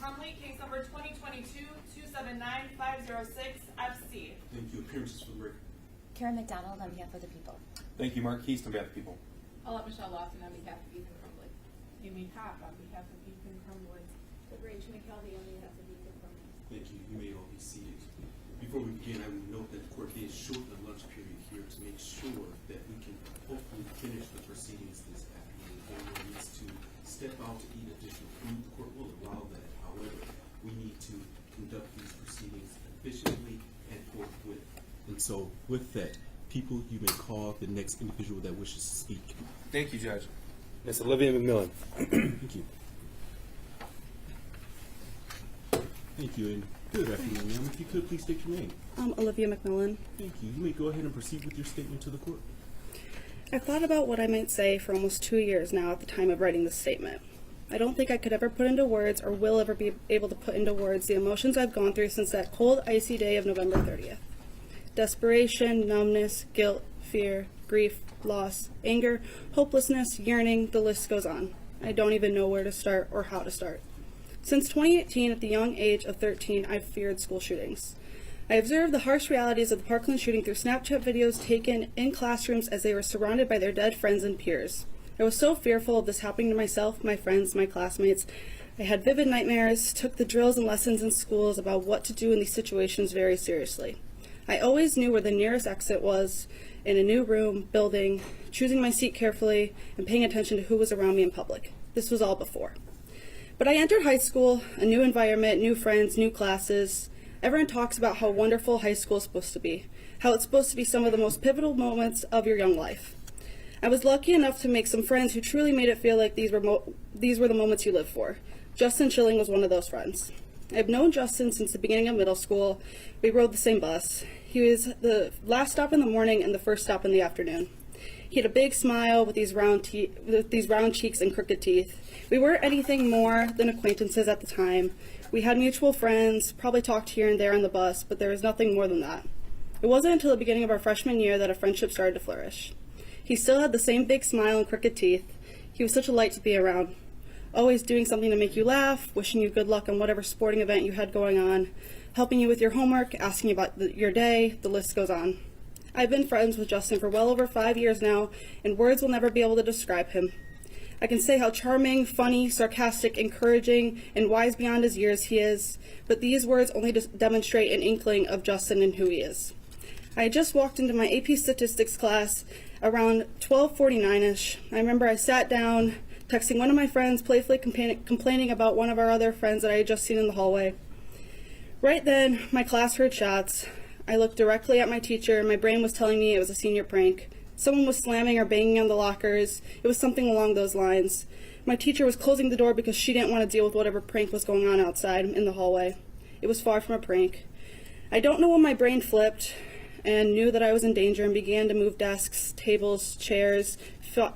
Crumley, case number 2022-279-506 FC. Thank you. Appearances for the record. Karen McDonald on behalf of the people. Thank you, Mark Keast on behalf of the people. I'll let Michelle Lawson on behalf of Ethan Crumley. Amy Cobb on behalf of Ethan Crumley. Rachel McKelvey on behalf of Ethan Crumley. Thank you. You may all be seated. Before we begin, I would note that the court is short the lunch period here to make sure that we can hopefully finish the proceedings this afternoon. If anyone needs to step out to eat additional food, the court will allow that. However, we need to conduct these proceedings efficiently and forthwith. And so, with that, people, you may call the next individual that wishes to speak. Thank you, Judge. Ms. Olivia McMillan. Thank you. Thank you, and good afternoon, ma'am. If you could, please state your name. Olivia McMillan. Thank you. You may go ahead and proceed with your statement to the court. I've thought about what I might say for almost 2 years now at the time of writing this statement. I don't think I could ever put into words or will ever be able to put into words the emotions I've gone through since that cold, icy day of November 30th. Desperation, numbness, guilt, fear, grief, loss, anger, hopelessness, yearning, the list goes on. I don't even know where to start or how to start. Since 2018, at the young age of 13, I've feared school shootings. I observed the harsh realities of the Parkland shooting through Snapchat videos taken in classrooms as they were surrounded by their dead friends and peers. I was so fearful of this happening to myself, my friends, my classmates. I had vivid nightmares, took the drills and lessons in schools about what to do in these situations very seriously. I always knew where the nearest exit was, in a new room, building, choosing my seat carefully, and paying attention to who was around me in public. This was all before. But I entered high school, a new environment, new friends, new classes. Everyone talks about how wonderful high school is supposed to be, how it's supposed to be some of the most pivotal moments of your young life. I was lucky enough to make some friends who truly made it feel like these were the moments you live for. Justin Schilling was one of those friends. I've known Justin since the beginning of middle school. We rode the same bus. He was the last stop in the morning and the first stop in the afternoon. He had a big smile with these round cheeks and crooked teeth. We weren't anything more than acquaintances at the time. We had mutual friends, probably talked here and there on the bus, but there was nothing more than that. It wasn't until the beginning of our freshman year that a friendship started to flourish. He still had the same big smile and crooked teeth. He was such a light to be around, always doing something to make you laugh, wishing you good luck on whatever sporting event you had going on, helping you with your homework, asking you about your day, the list goes on. I've been friends with Justin for well over 5 years now, and words will never be able to describe him. I can say how charming, funny, sarcastic, encouraging, and wise beyond his years he is, but these words only demonstrate an inkling of Justin and who he is. I had just walked into my AP statistics class around 12:49-ish. I remember I sat down, texting one of my friends, playfully complaining about one of our other friends that I had just seen in the hallway. Right then, my class heard shots. I looked directly at my teacher, and my brain was telling me it was a senior prank. Someone was slamming or banging on the lockers. It was something along those lines. My teacher was closing the door because she didn't want to deal with whatever prank was going on outside in the hallway. It was far from a prank. I don't know when my brain flipped and knew that I was in danger and began to move desks, tables, chairs,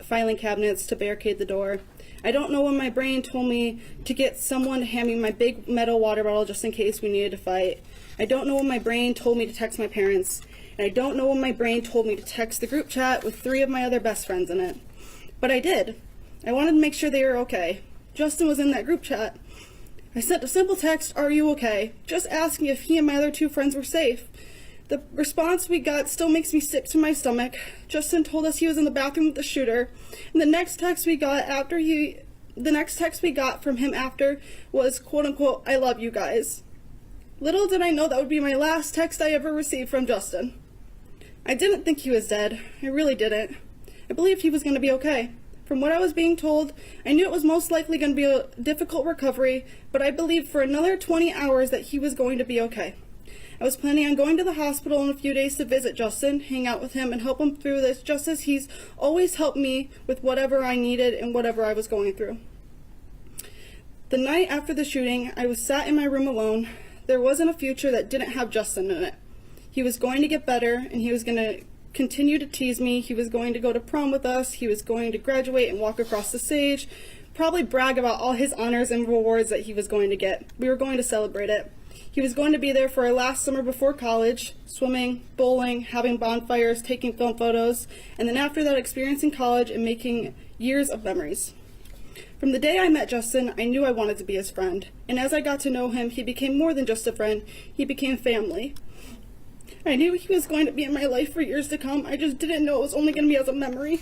filing cabinets to barricade the door. I don't know when my brain told me to get someone to hand me my big metal water bottle just in case we needed to fight. I don't know when my brain told me to text my parents. And I don't know when my brain told me to text the group chat with 3 of my other best friends in it. But I did. I wanted to make sure they were okay. Justin was in that group chat. I sent a simple text, "Are you okay?" just asking if he and my other 2 friends were safe. The response we got still makes me sick to my stomach. Justin told us he was in the bathroom with the shooter. And the next text we got from him after was, quote unquote, "I love you guys." Little did I know that would be my last text I ever received from Justin. I didn't think he was dead. I really didn't. I believed he was going to be okay. From what I was being told, I knew it was most likely going to be a difficult recovery, but I believed for another 20 hours that he was going to be okay. I was planning on going to the hospital in a few days to visit Justin, hang out with him, and help him through this, just as he's always helped me with whatever I needed and whatever I was going through. The night after the shooting, I was sat in my room alone. There wasn't a future that didn't have Justin in it. He was going to get better, and he was going to continue to tease me. He was going to go to prom with us. He was going to graduate and walk across the stage, probably brag about all his honors and rewards that he was going to get. We were going to celebrate it. He was going to be there for our last summer before college, swimming, bowling, having bonfires, taking film photos, and then after that experiencing college and making years of memories. From the day I met Justin, I knew I wanted to be his friend. And as I got to know him, he became more than just a friend. He became family. I knew he was going to be in my life for years to come. I just didn't know it was only going to be as a memory.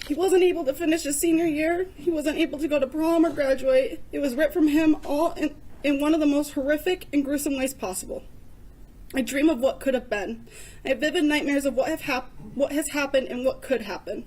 He wasn't able to finish his senior year. He wasn't able to go to prom or graduate. It was ripped from him all in one of the most horrific and gruesome ways possible. I dream of what could have been. I have vivid nightmares of what has happened and what could happen.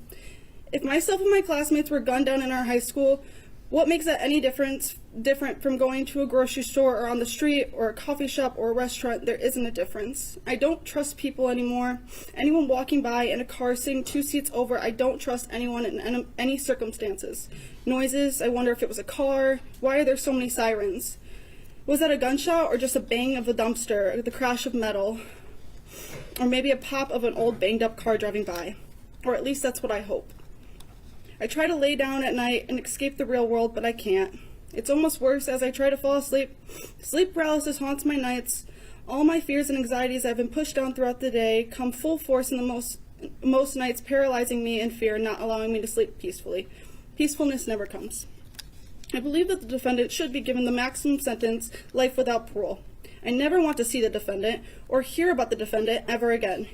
If myself and my classmates were gunned down in our high school, what makes that any different from going to a grocery store or on the street or a coffee shop or a restaurant? There isn't a difference. I don't trust people anymore. Anyone walking by in a car sitting 2 seats over, I don't trust anyone in any circumstances. Noises, I wonder if it was a car. Why are there so many sirens? Was that a gunshot or just a bang of a dumpster, the crash of metal? Or maybe a pop of an old banged up car driving by? Or at least that's what I hope. I try to lay down at night and escape the real world, but I can't. It's almost worse as I try to fall asleep. Sleep paralysis haunts my nights. All my fears and anxieties I've been pushed down throughout the day come full force in the most nights, paralyzing me in fear, not allowing me to sleep peacefully. Peacefulness never comes. I believe that the defendant should be given the maximum sentence, life without parole. I never want to see the defendant or hear about the defendant ever again.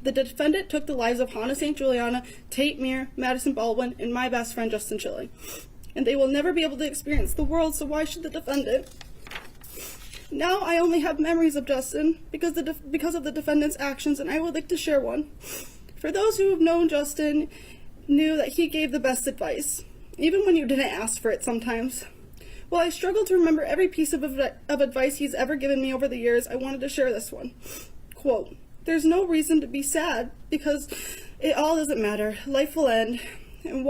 The defendant took the lives of Hannah St. Juliana, Tate Meir, Madison Baldwin, and my best friend Justin Chilling. And they will never be able to experience the world, so why should the defendant? Now I only have memories of Justin because of the defendant's actions, and I would like to share one. For those who have known Justin, knew that he gave the best advice, even when you didn't ask for it sometimes. While I struggle to remember every piece of advice he's ever given me over the years, I wanted to share this one. Quote, "There's no reason to be sad because it all doesn't matter. Life will end. And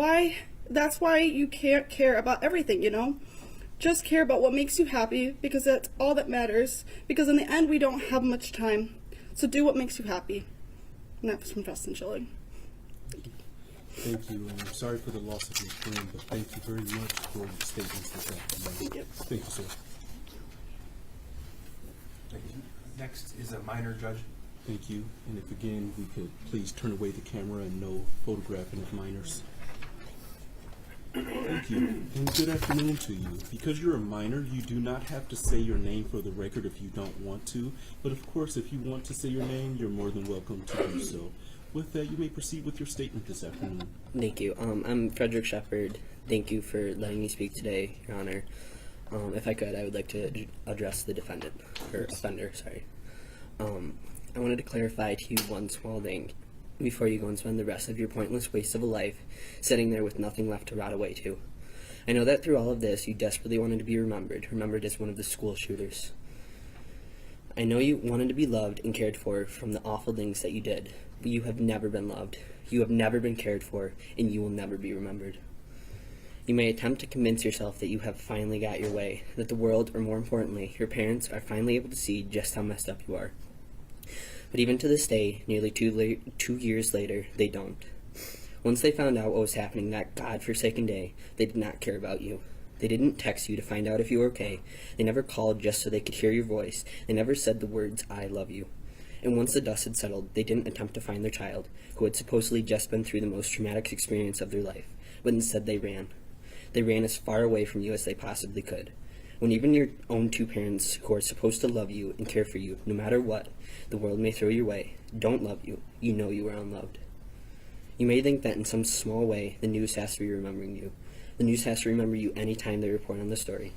that's why you can't care about everything, you know? Just care about what makes you happy because that's all that matters. Because in the end, we don't have much time. So do what makes you happy." And that was from Justin Chilling. Thank you. I'm sorry for the loss of your friend, but thank you very much for your statements this afternoon. Thank you. Thank you, sir. Thank you. Next is a minor judge. Thank you. And if again we could please turn away the camera and no photographing of minors. Thank you. And good afternoon to you. Because you're a minor, you do not have to say your name for the record if you don't want to. But of course, if you want to say your name, you're more than welcome to do so. With that, you may proceed with your statement this afternoon. Thank you. I'm Frederick Shepard. Thank you for letting me speak today, Your Honor. If I could, I would like to address the defendant, or offender, sorry. I wanted to clarify to you one small thing before you go and spend the rest of your pointless waste of a life sitting there with nothing left to rot away to. I know that through all of this, you desperately wanted to be remembered as one of the school shooters. I know you wanted to be loved and cared for from the awful things that you did, but you have never been loved, you have never been cared for, and you will never be remembered. You may attempt to convince yourself that you have finally got your way, that the world, or more importantly, your parents are finally able to see just how messed up you are. But even to this day, nearly 2 years later, they don't. Once they found out what was happening that godforsaken day, they did not care about you. They didn't text you to find out if you were okay. They never called just so they could hear your voice. They never said the words, "I love you." And once the dust had settled, they didn't attempt to find their child, who had supposedly just been through the most traumatic experience of their life, but instead they ran. They ran as far away from you as they possibly could. When even your own two parents, who are supposed to love you and care for you, no matter what the world may throw your way, don't love you, you know you are unloved. You may think that in some small way, the news has to be remembering you. The news has to remember you any time they report on the story.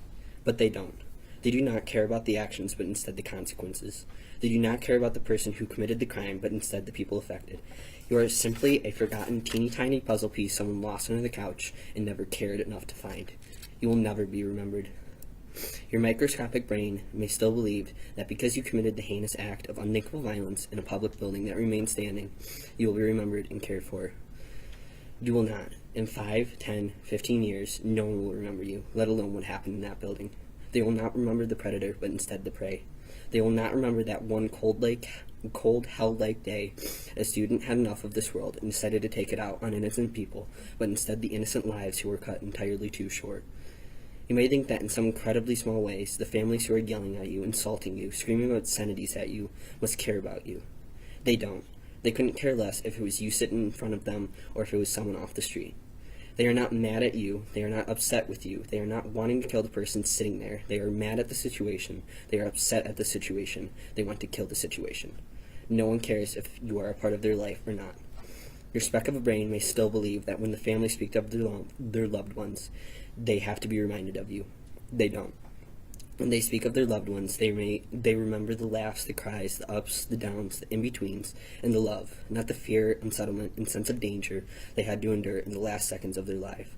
But they don't. They do not care about the actions, but instead the consequences. They do not care about the person who committed the crime, but instead the people affected. You are simply a forgotten teeny tiny puzzle piece someone lost under the couch and never cared enough to find. You will never be remembered. Your microscopic brain may still believe that because you committed the heinous act of unthinkable violence in a public building that remains standing, you will be remembered and cared for. You will not. In 5, 10, 15 years, no one will remember you, let alone what happened in that building. They will not remember the predator, but instead the prey. They will not remember that one cold, hell-like day a student had enough of this world and decided to take it out on innocent people, but instead the innocent lives who were cut entirely too short. You may think that in some incredibly small ways, the families who are yelling at you, insulting you, screaming obscenities at you, must care about you. They don't. They couldn't care less if it was you sitting in front of them or if it was someone off the street. They are not mad at you. They are not upset with you. They are not wanting to kill the person sitting there. They are mad at the situation. They are upset at the situation. They want to kill the situation. No one cares if you are a part of their life or not. Your speck of a brain may still believe that when the family speaks of their loved ones, they have to be reminded of you. They don't. When they speak of their loved ones, they remember the laughs, the cries, the ups, the downs, the in-betweens, and the love, not the fear, unsettlement, and sense of danger they had to endure in the last seconds of their life.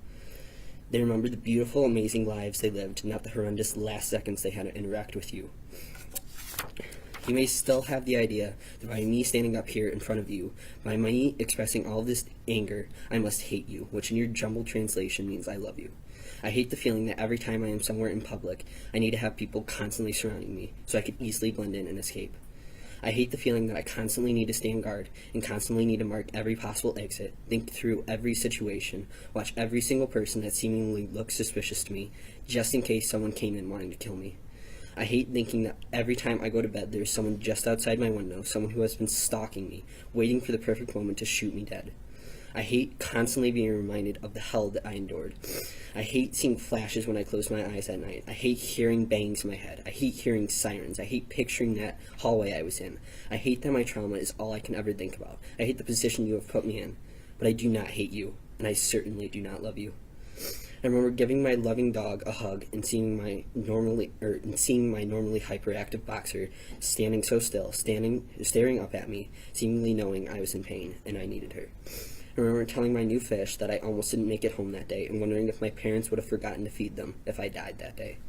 They remember the beautiful, amazing lives they lived, not the horrendous last seconds they had to interact with you. You may still have the idea that by me standing up here in front of you, by me expressing all of this anger, I must hate you, which in your jumbled translation means I love you. I hate the feeling that every time I am somewhere in public, I need to have people constantly surrounding me, so I can easily blend in and escape. I hate the feeling that I constantly need to stand guard, and constantly need to mark every possible exit, think through every situation, watch every single person that seemingly looks suspicious to me, just in case someone came in wanting to kill me. I hate thinking that every time I go to bed, there's someone just outside my window, someone who has been stalking me, waiting for the perfect moment to shoot me dead. I hate constantly being reminded of the hell that I endured. I hate seeing flashes when I close my eyes at night. I hate hearing bangs in my head. I hate hearing sirens. I hate picturing that hallway I was in. I hate that my trauma is all I can ever think about. I hate the position you have put me in. But I do not hate you, and I certainly do not love you. I remember giving my loving dog a hug and seeing my normally hyperactive boxer standing so still, staring up at me, seemingly knowing I was in pain and I needed her. I remember telling my new fish that I almost didn't make it home that day and wondering if my parents would have forgotten to feed them if I died that day.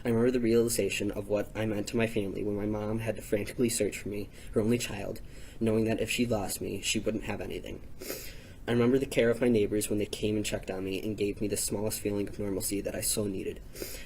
I remember the realization of what I meant to my family when my mom had to frantically search for me, her only child, knowing that if she lost me, she wouldn't have anything. I remember the care of my neighbors when they came and checked on me and gave me the smallest feeling of normalcy that I so needed.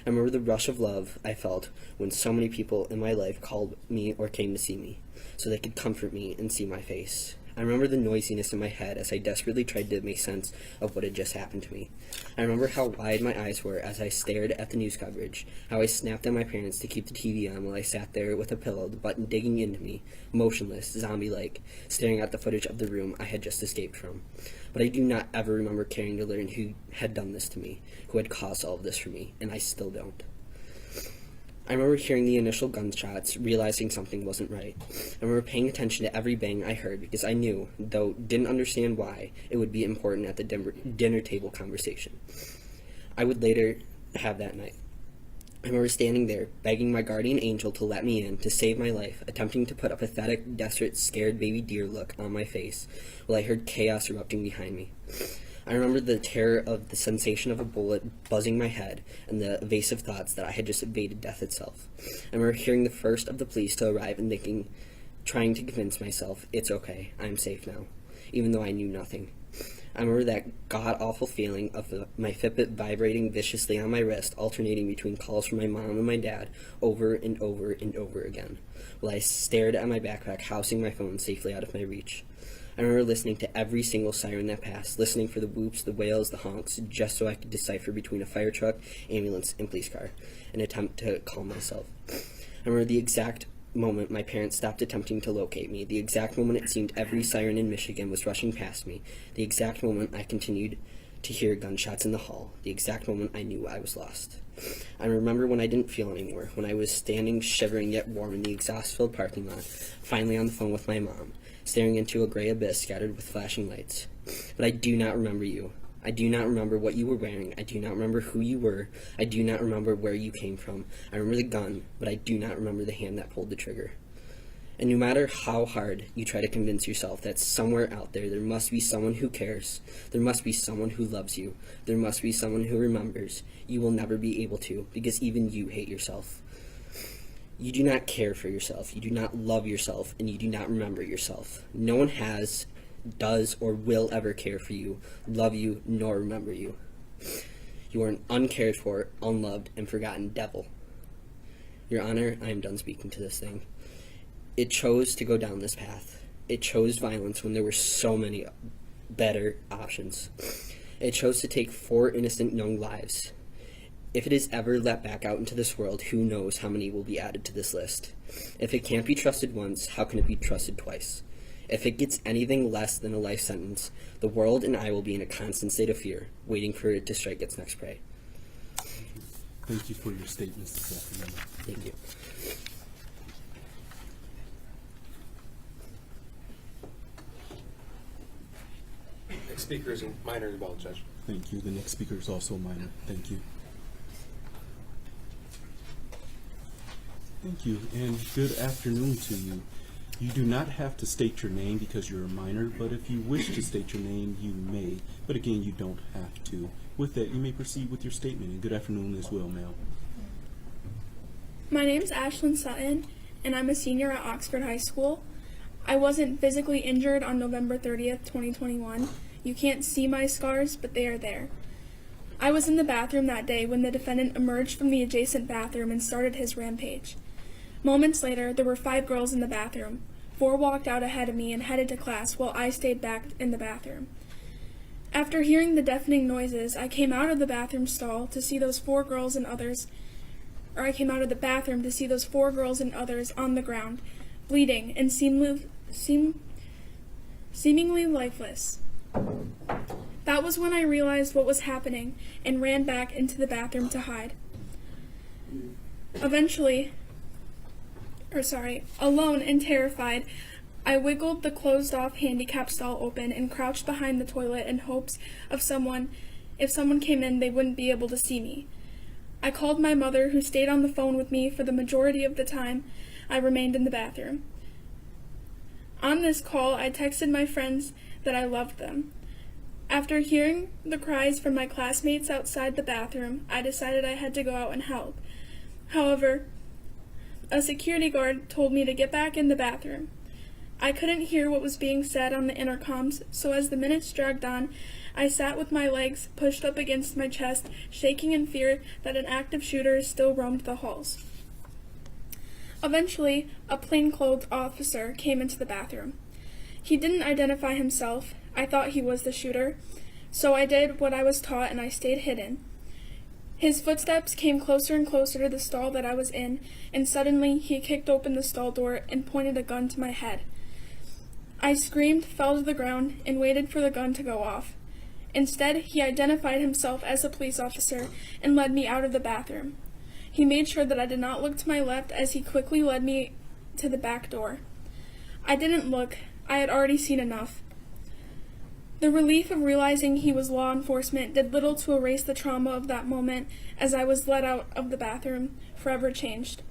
I remember the rush of love I felt when so many people in my life called me or came to see me, so they could comfort me and see my face. I remember the noisiness in my head as I desperately tried to make sense of what had just happened to me. I remember how wide my eyes were as I stared at the news coverage, how I snapped at my parents to keep the TV on while I sat there with a pillow, the button digging into me, motionless, zombie-like, staring at the footage of the room I had just escaped from. But I do not ever remember caring to learn who had done this to me, who had caused all of this for me, and I still don't. I remember hearing the initial gunshots, realizing something wasn't right. I remember paying attention to every bang I heard because I knew, though didn't understand why, it would be important at the dinner table conversation I would later have that night. I remember standing there, begging my guardian angel to let me in, to save my life, attempting to put a pathetic, desperate, scared baby deer look on my face, while I heard chaos erupting behind me. I remember the terror of the sensation of a bullet buzzing my head and the evasive thoughts that I had just evaded death itself. I remember hearing the first of the police to arrive and trying to convince myself, it's okay, I'm safe now, even though I knew nothing. I remember that god-awful feeling of my Fitbit vibrating viciously on my wrist, alternating between calls from my mom and my dad over and over and over again, while I stared at my backpack, housing my phone safely out of my reach. I remember listening to every single siren that passed, listening for the whoops, the wails, the honks, just so I could decipher between a fire truck, ambulance, and police car, and attempt to calm myself. I remember the exact moment my parents stopped attempting to locate me, the exact moment it seemed every siren in Michigan was rushing past me, the exact moment I continued to hear gunshots in the hall, the exact moment I knew I was lost. I remember when I didn't feel anymore, when I was standing shivering yet warm in the exhaust-filled parking lot, finally on the phone with my mom, staring into a gray abyss scattered with flashing lights. But I do not remember you. I do not remember what you were wearing. I do not remember who you were. I do not remember where you came from. I remember the gun, but I do not remember the hand that pulled the trigger. And no matter how hard you try to convince yourself that somewhere out there must be someone who cares, there must be someone who loves you, there must be someone who remembers, you will never be able to, because even you hate yourself. You do not care for yourself, you do not love yourself, and you do not remember yourself. No one has, does, or will ever care for you, love you, nor remember you. You are an uncared for, unloved, and forgotten devil. Your Honor, I am done speaking to this thing. It chose to go down this path. It chose violence when there were so many better options. It chose to take 4 innocent young lives. If it is ever let back out into this world, who knows how many will be added to this list. If it can't be trusted once, how can it be trusted twice? If it gets anything less than a life sentence, the world and I will be in a constant state of fear, waiting for it to strike its next prey. Thank you for your statements this afternoon. Thank you. Next speaker is a minor as well, Judge. Thank you. The next speaker is also a minor. Thank you. Thank you, and good afternoon to you. You do not have to state your name because you're a minor, but if you wish to state your name, you may. But again, you don't have to. With that, you may proceed with your statement, and good afternoon as well, ma'am. My name's Ashlyn Sutton, and I'm a senior at Oxford High School. I wasn't physically injured on November 30th, 2021. You can't see my scars, but they are there. I was in the bathroom that day when the defendant emerged from the adjacent bathroom and started his rampage. Moments later, there were 5 girls in the bathroom. 4 walked out ahead of me and headed to class while I stayed back in the bathroom. After hearing the deafening noises, I came out of the bathroom stall to see those 4 girls and others, or I came out of the bathroom to see those 4 girls and others on the ground, bleeding and seemingly lifeless. That was when I realized what was happening and ran back into the bathroom to hide. Alone and terrified, I wiggled the closed-off handicap stall open and crouched behind the toilet in hopes if someone came in, they wouldn't be able to see me. I called my mother, who stayed on the phone with me for the majority of the time I remained in the bathroom. On this call, I texted my friends that I loved them. After hearing the cries from my classmates outside the bathroom, I decided I had to go out and help. However, a security guard told me to get back in the bathroom. I couldn't hear what was being said on the intercoms, so as the minutes dragged on, I sat with my legs pushed up against my chest, shaking in fear that an active shooter still roamed the halls. Eventually, a plainclothes officer came into the bathroom. He didn't identify himself. I thought he was the shooter, so I did what I was taught and I stayed hidden. His footsteps came closer and closer to the stall that I was in, and suddenly he kicked open the stall door and pointed a gun to my head. I screamed, fell to the ground, and waited for the gun to go off. Instead, he identified himself as a police officer and led me out of the bathroom. He made sure that I did not look to my left as he quickly led me to the back door. I didn't look. I had already seen enough. The relief of realizing he was law enforcement did little to erase the trauma of that moment as I was led out of the bathroom, forever changed.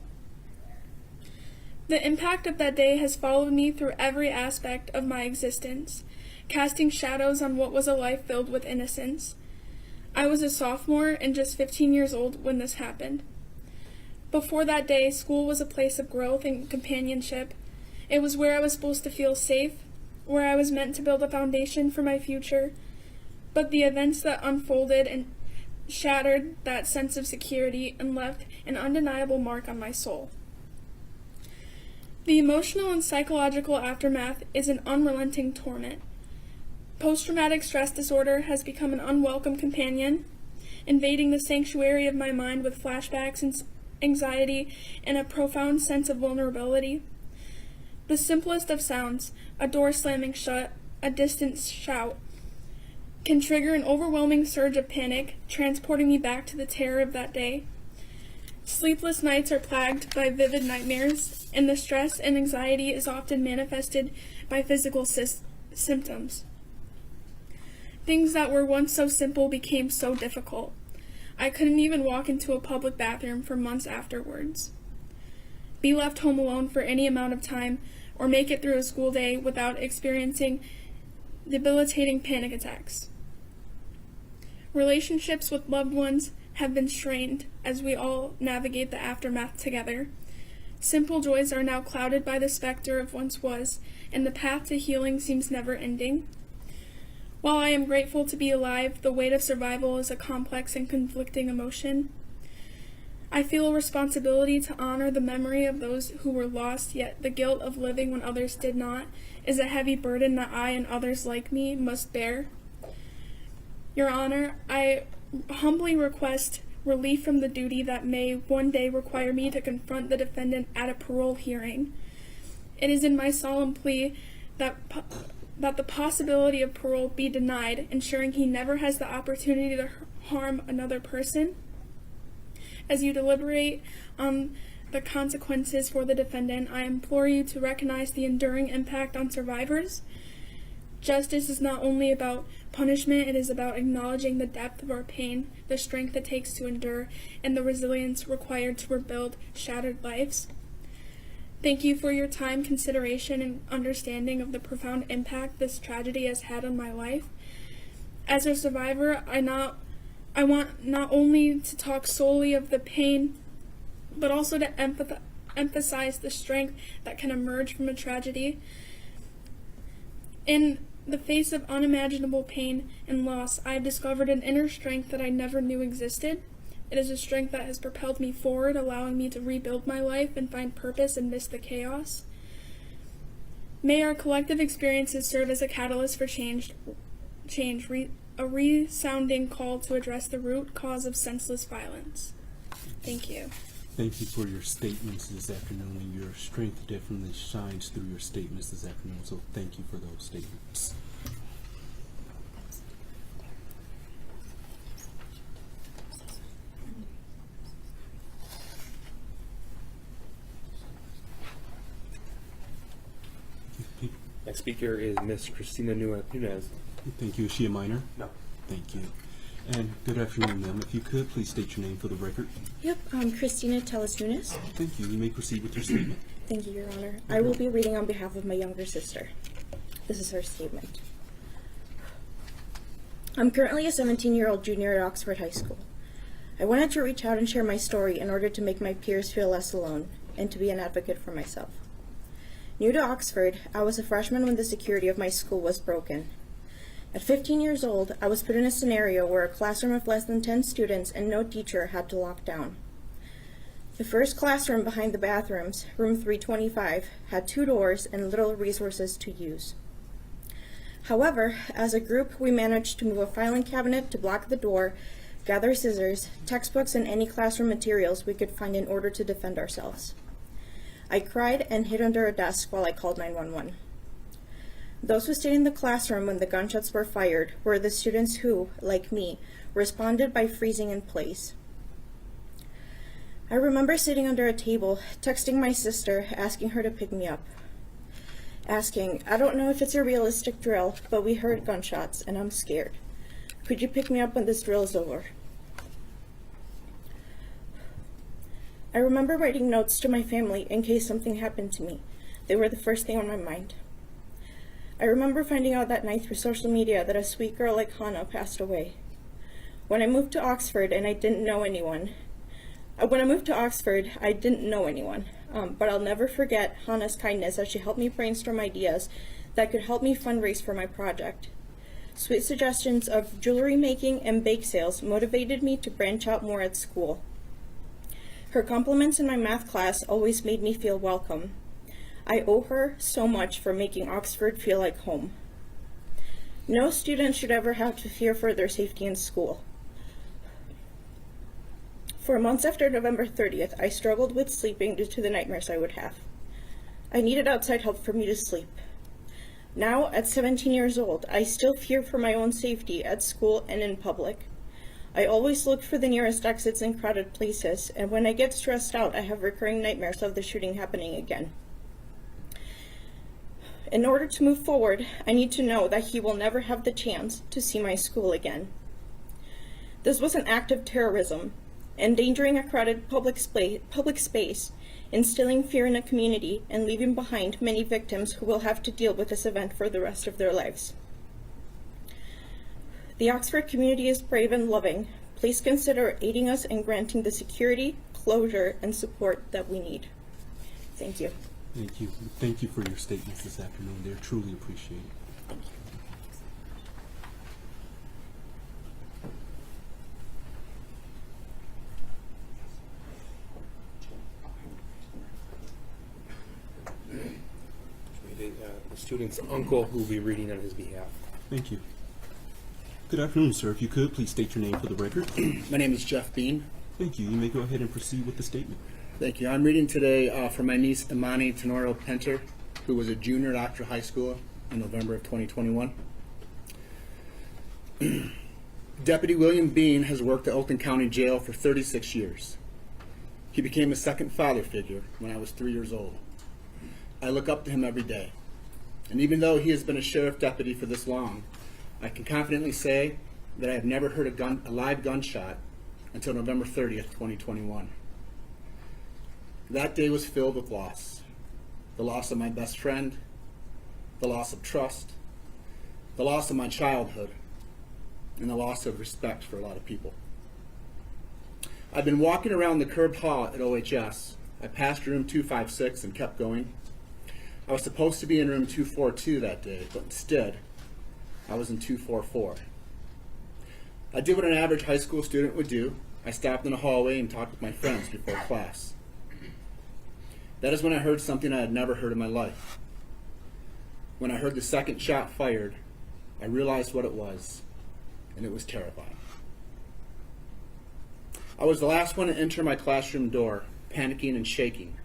The impact of that day has followed me through every aspect of my existence, casting shadows on what was a life filled with innocence. I was a sophomore and just 15 years old when this happened. Before that day, school was a place of growth and companionship. It was where I was supposed to feel safe, where I was meant to build a foundation for my future. But the events that unfolded and shattered that sense of security and left an undeniable mark on my soul. The emotional and psychological aftermath is an unrelenting torment. Post-traumatic stress disorder has become an unwelcome companion, invading the sanctuary of my mind with flashbacks and anxiety and a profound sense of vulnerability. The simplest of sounds, a door slamming shut, a distant shout, can trigger an overwhelming surge of panic, transporting me back to the terror of that day. Sleepless nights are plagued by vivid nightmares, and the stress and anxiety is often manifested by physical symptoms. Things that were once so simple became so difficult. I couldn't even walk into a public bathroom for months afterwards. Be left home alone for any amount of time, or make it through a school day without experiencing debilitating panic attacks. Relationships with loved ones have been strained as we all navigate the aftermath together. Simple joys are now clouded by the specter of once was, and the path to healing seems never ending. While I am grateful to be alive, the weight of survival is a complex and conflicting emotion. I feel a responsibility to honor the memory of those who were lost, yet the guilt of living when others did not is a heavy burden that I and others like me must bear. Your Honor, I humbly request relief from the duty that may one day require me to confront the defendant at a parole hearing. It is in my solemn plea that the possibility of parole be denied, ensuring he never has the opportunity to harm another person. As you deliberate on the consequences for the defendant, I implore you to recognize the enduring impact on survivors. Justice is not only about punishment, it is about acknowledging the depth of our pain, the strength it takes to endure, and the resilience required to rebuild shattered lives. Thank you for your time, consideration, and understanding of the profound impact this tragedy has had on my life. As a survivor, I want not only to talk solely of the pain, but also to emphasize the strength that can emerge from a tragedy. In the face of unimaginable pain and loss, I have discovered an inner strength that I never knew existed. It is a strength that has propelled me forward, allowing me to rebuild my life and find purpose amidst the chaos. May our collective experiences serve as a catalyst for change, a resounding call to address the root cause of senseless violence. Thank you. Thank you for your statements this afternoon, and your strength definitely shines through your statements this afternoon, so thank you for those statements. Next speaker is Miss Christina Nunez. Thank you. Is she a minor? No. Thank you. And good afternoon, ma'am. If you could, please state your name for the record. Yep, Christina Teles-Nunes. Thank you. You may proceed with your statement. Thank you, Your Honor. I will be reading on behalf of my younger sister. This is her statement. I'm currently a 17-year-old junior at Oxford High School. I wanted to reach out and share my story in order to make my peers feel less alone and to be an advocate for myself. New to Oxford, I was a freshman when the security of my school was broken. At 15 years old, I was put in a scenario where a classroom of less than 10 students and no teacher had to lock down. The first classroom behind the bathrooms, room 325, had 2 doors and little resources to use. However, as a group, we managed to move a filing cabinet to block the door, gather scissors, textbooks, and any classroom materials we could find in order to defend ourselves. I cried and hid under a desk while I called 911. Those who stayed in the classroom when the gunshots were fired were the students who, like me, responded by freezing in place. I remember sitting under a table, texting my sister, asking her to pick me up. Asking, I don't know if it's a realistic drill, but we heard gunshots and I'm scared. Could you pick me up when this drill is over? I remember writing notes to my family in case something happened to me. They were the first thing on my mind. I remember finding out that night through social media that a sweet girl like Hannah passed away. When I moved to Oxford, I didn't know anyone, but I'll never forget Hannah's kindness as she helped me brainstorm ideas that could help me fundraise for my project. Sweet suggestions of jewelry making and bake sales motivated me to branch out more at school. Her compliments in my math class always made me feel welcome. I owe her so much for making Oxford feel like home. No student should ever have to fear for their safety in school. For months after November 30th, I struggled with sleeping due to the nightmares I would have. I needed outside help for me to sleep. Now, at 17 years old, I still fear for my own safety at school and in public. I always look for the nearest exits in crowded places, and when I get stressed out, I have recurring nightmares of the shooting happening again. In order to move forward, I need to know that he will never have the chance to see my school again. This was an act of terrorism, endangering a crowded public space, instilling fear in a community, and leaving behind many victims who will have to deal with this event for the rest of their lives. The Oxford community is brave and loving. Please consider aiding us in granting the security, closure, and support that we need. Thank you. Thank you. Thank you for your statements this afternoon. They're truly appreciated. The student's uncle who will be reading on his behalf. Thank you. Good afternoon, sir. If you could, please state your name for the record. My name is Jeff Bean. Thank you. You may go ahead and proceed with the statement. Thank you. I'm reading today for my niece Imani Tenorio Penter. who was a junior at Oxford High School in November of 2021. Deputy William Bean has worked at Oakland County Jail for 36 years. He became a second father figure when I was 3 years old. I look up to him every day. And even though he has been a sheriff deputy for this long, I can confidently say that I have never heard a live gunshot until November 30th, 2021. That day was filled with loss. The loss of my best friend, the loss of trust, the loss of my childhood, and the loss of respect for a lot of people. I've been walking around the curved hall at OHS. I passed room 256 and kept going. I was supposed to be in room 242 that day, but instead, I was in 244. I did what an average high school student would do. I stopped in the hallway and talked with my friends before class. That is when I heard something I had never heard in my life. When I heard the second shot fired, I realized what it was, and it was terrifying. I was the last one to enter my classroom door, panicking and shaking.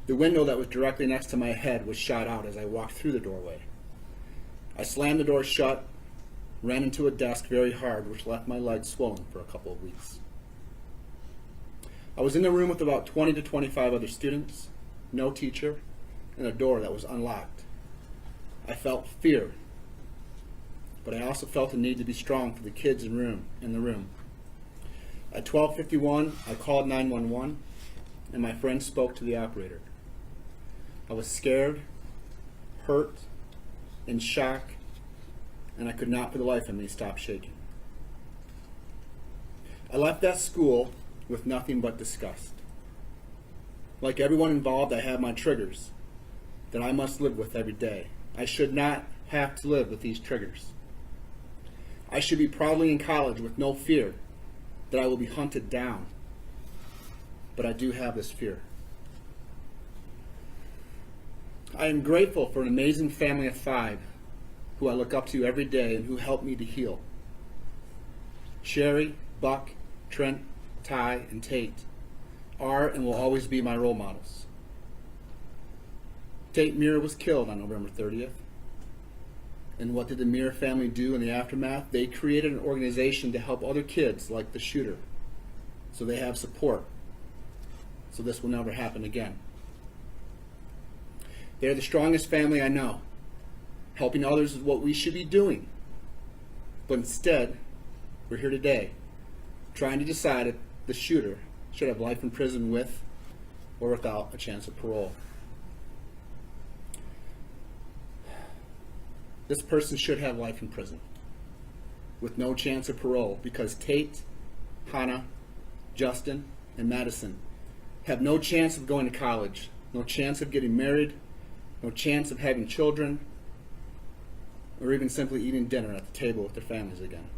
The window that was directly next to my head was shot out as I walked through the doorway. I slammed the door shut, ran into a desk very hard, which left my legs swollen for a couple of weeks. I was in the room with about 20 to 25 other students, no teacher, and a door that was unlocked. I felt fear, but I also felt a need to be strong for the kids in the room. At 12:51, I called 911, and my friend spoke to the operator. I was scared, hurt, in shock, and I could not for the life of me stop shaking. I left that school with nothing but disgust. Like everyone involved, I have my triggers that I must live with every day. I should not have to live with these triggers. I should be proudly in college with no fear that I will be hunted down. But I do have this fear. I am grateful for an amazing family of 5 who I look up to every day and who help me to heal. Sherry, Buck, Trent, Ty, and Tate are and will always be my role models. Tate Muir was killed on November 30th. And what did the Muir family do in the aftermath? They created an organization to help other kids like the shooter, so they have support, so this will never happen again. They are the strongest family I know. Helping others is what we should be doing. But instead, we're here today, trying to decide if the shooter should have life in prison with or without a chance of parole. This person should have life in prison with no chance of parole because Tate, Hannah, Justin, and Madison have no chance of going to college, no chance of getting married, no chance of having children, or even simply eating dinner at the table with their families again.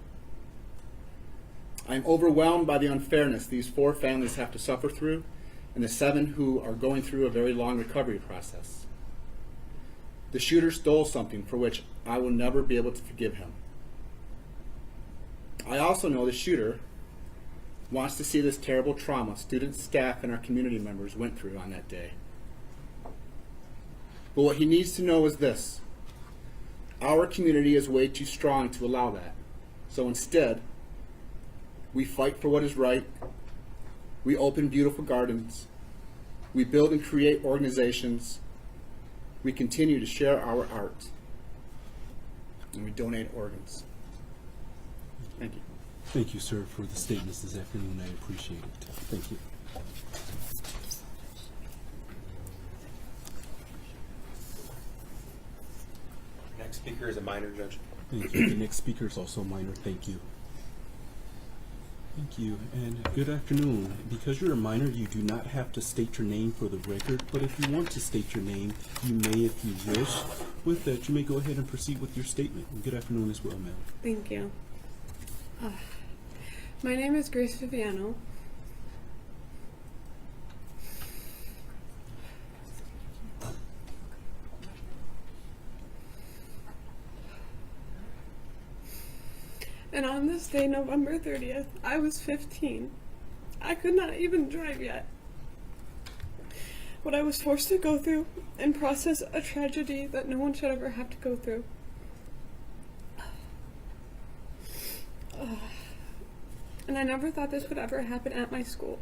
I am overwhelmed by the unfairness these 4 families have to suffer through and the 7 who are going through a very long recovery process. The shooter stole something for which I will never be able to forgive him. I also know the shooter wants to see this terrible trauma students, staff, and our community members went through on that day. But what he needs to know is this: our community is way too strong to allow that. So instead, we fight for what is right, we open beautiful gardens, we build and create organizations, we continue to share our art, and we donate organs. Thank you. Thank you, sir, for the statements this afternoon. I appreciate it. Thank you. Next speaker is a minor, Judge. Thank you. The next speaker is also minor. Thank you. Thank you, and good afternoon. Because you're a minor, you do not have to state your name for the record, but if you want to state your name, you may if you wish. With that, you may go ahead and proceed with your statement. And good afternoon as well, ma'am. Thank you. My name is Grace Viviano. And on this day, November 30th, I was 15. I could not even drive yet. what I was forced to go through and process a tragedy that no one should ever have to go through. And I never thought this would ever happen at my school.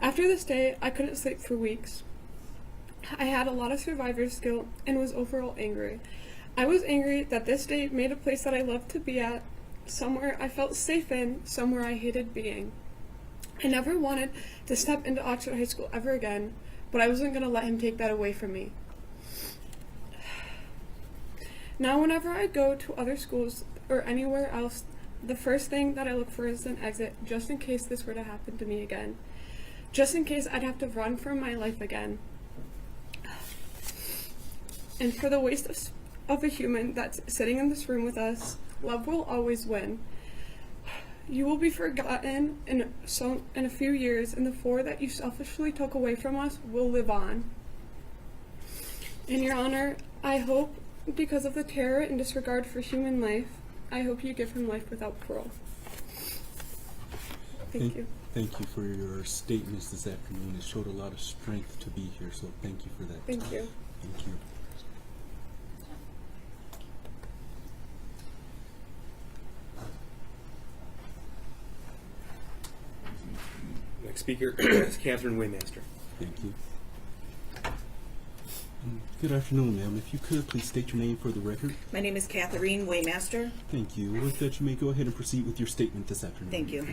After this day, I couldn't sleep for weeks. I had a lot of survivor's guilt and was overall angry. I was angry that this day made a place that I loved to be at, somewhere I felt safe in, somewhere I hated being. I never wanted to step into Oxford High School ever again, but I wasn't going to let him take that away from me. Now whenever I go to other schools or anywhere else, the first thing that I look for is an exit, just in case this were to happen to me again. Just in case I'd have to run for my life again. And for the waste of a human that's sitting in this room with us, love will always win. You will be forgotten in a few years, and the 4 that you selfishly took away from us will live on. In your honor, I hope, because of the terror and disregard for human life, I hope you give him life without parole. Thank you. Thank you for your statements this afternoon. It showed a lot of strength to be here, so thank you for that. Thank you. Thank you. Next speaker is Catherine Waymaster. Thank you. Good afternoon, ma'am. If you could, please state your name for the record. My name is Catherine Waymaster. Thank you. With that, you may go ahead and proceed with your statement this afternoon. Thank you.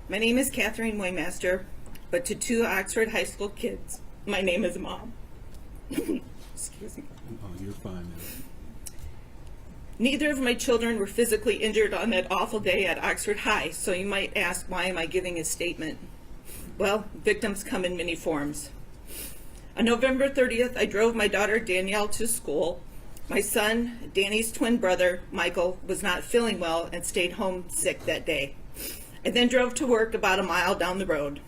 My name is Catherine Waymaster, but to 2 Oxford High School kids, my name is Mom. Excuse me. Oh, you're fine, ma'am. Neither of my children were physically injured on that awful day at Oxford High, so you might ask, why am I giving a statement? Well, victims come in many forms. On November 30th, I drove my daughter Danielle to school. My son, Danny's twin brother, Michael, was not feeling well and stayed home sick that day. I then drove to work about a mile down the road.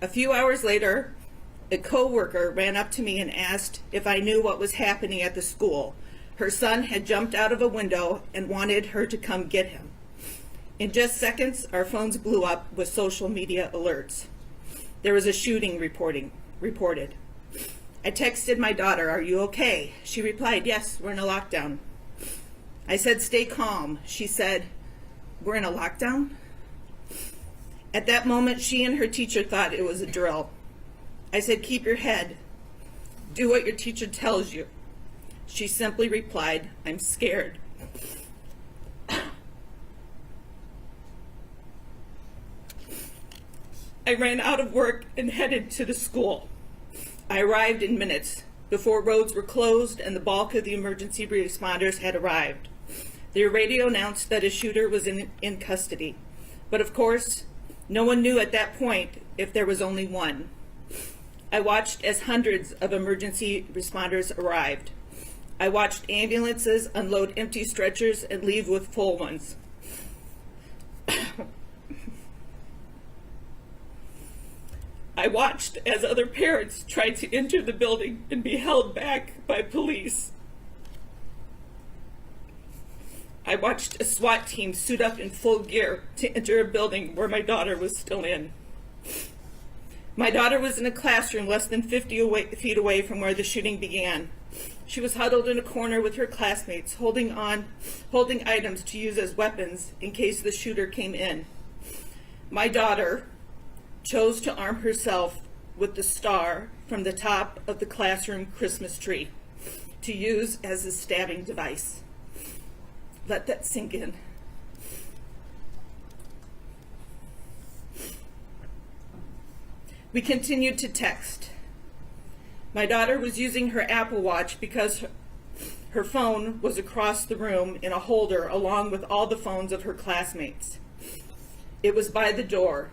A few hours later, a co-worker ran up to me and asked if I knew what was happening at the school. Her son had jumped out of a window and wanted her to come get him. In just seconds, our phones blew up with social media alerts. There was a shooting reported. I texted my daughter, "Are you okay?" She replied, "Yes, we're in a lockdown." I said, "Stay calm." She said, "We're in a lockdown?" At that moment, she and her teacher thought it was a drill. I said, "Keep your head. Do what your teacher tells you." She simply replied, "I'm scared." I ran out of work and headed to the school. I arrived in minutes before roads were closed and the bulk of the emergency responders had arrived. The radio announced that a shooter was in custody. But of course, no one knew at that point if there was only one. I watched as hundreds of emergency responders arrived. I watched ambulances unload empty stretchers and leave with full ones. I watched as other parents tried to enter the building and be held back by police. I watched a SWAT team suit up in full gear to enter a building where my daughter was still in. My daughter was in a classroom less than 50 feet away from where the shooting began. She was huddled in a corner with her classmates, holding items to use as weapons in case the shooter came in. My daughter chose to arm herself with the star from the top of the classroom Christmas tree to use as a stabbing device. Let that sink in. We continued to text. My daughter was using her Apple Watch because her phone was across the room in a holder along with all the phones of her classmates. It was by the door.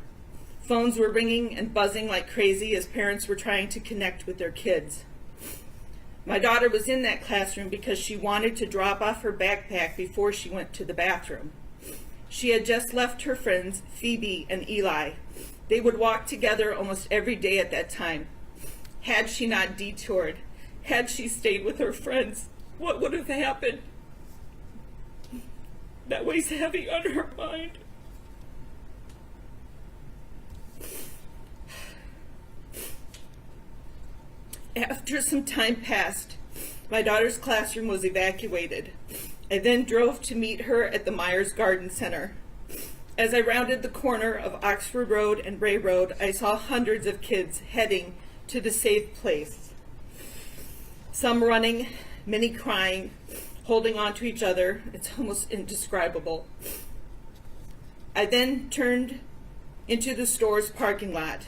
Phones were ringing and buzzing like crazy as parents were trying to connect with their kids. My daughter was in that classroom because she wanted to drop off her backpack before she went to the bathroom. She had just left her friends, Phoebe and Eli. They would walk together almost every day at that time. Had she not detoured, had she stayed with her friends, what would have happened? That weighs heavy on her mind. After some time passed, my daughter's classroom was evacuated. I then drove to meet her at the Myers Garden Center. As I rounded the corner of Oxford Road and Bray Road, I saw hundreds of kids heading to the safe place. Some running, many crying, holding on to each other. It's almost indescribable. I then turned into the store's parking lot.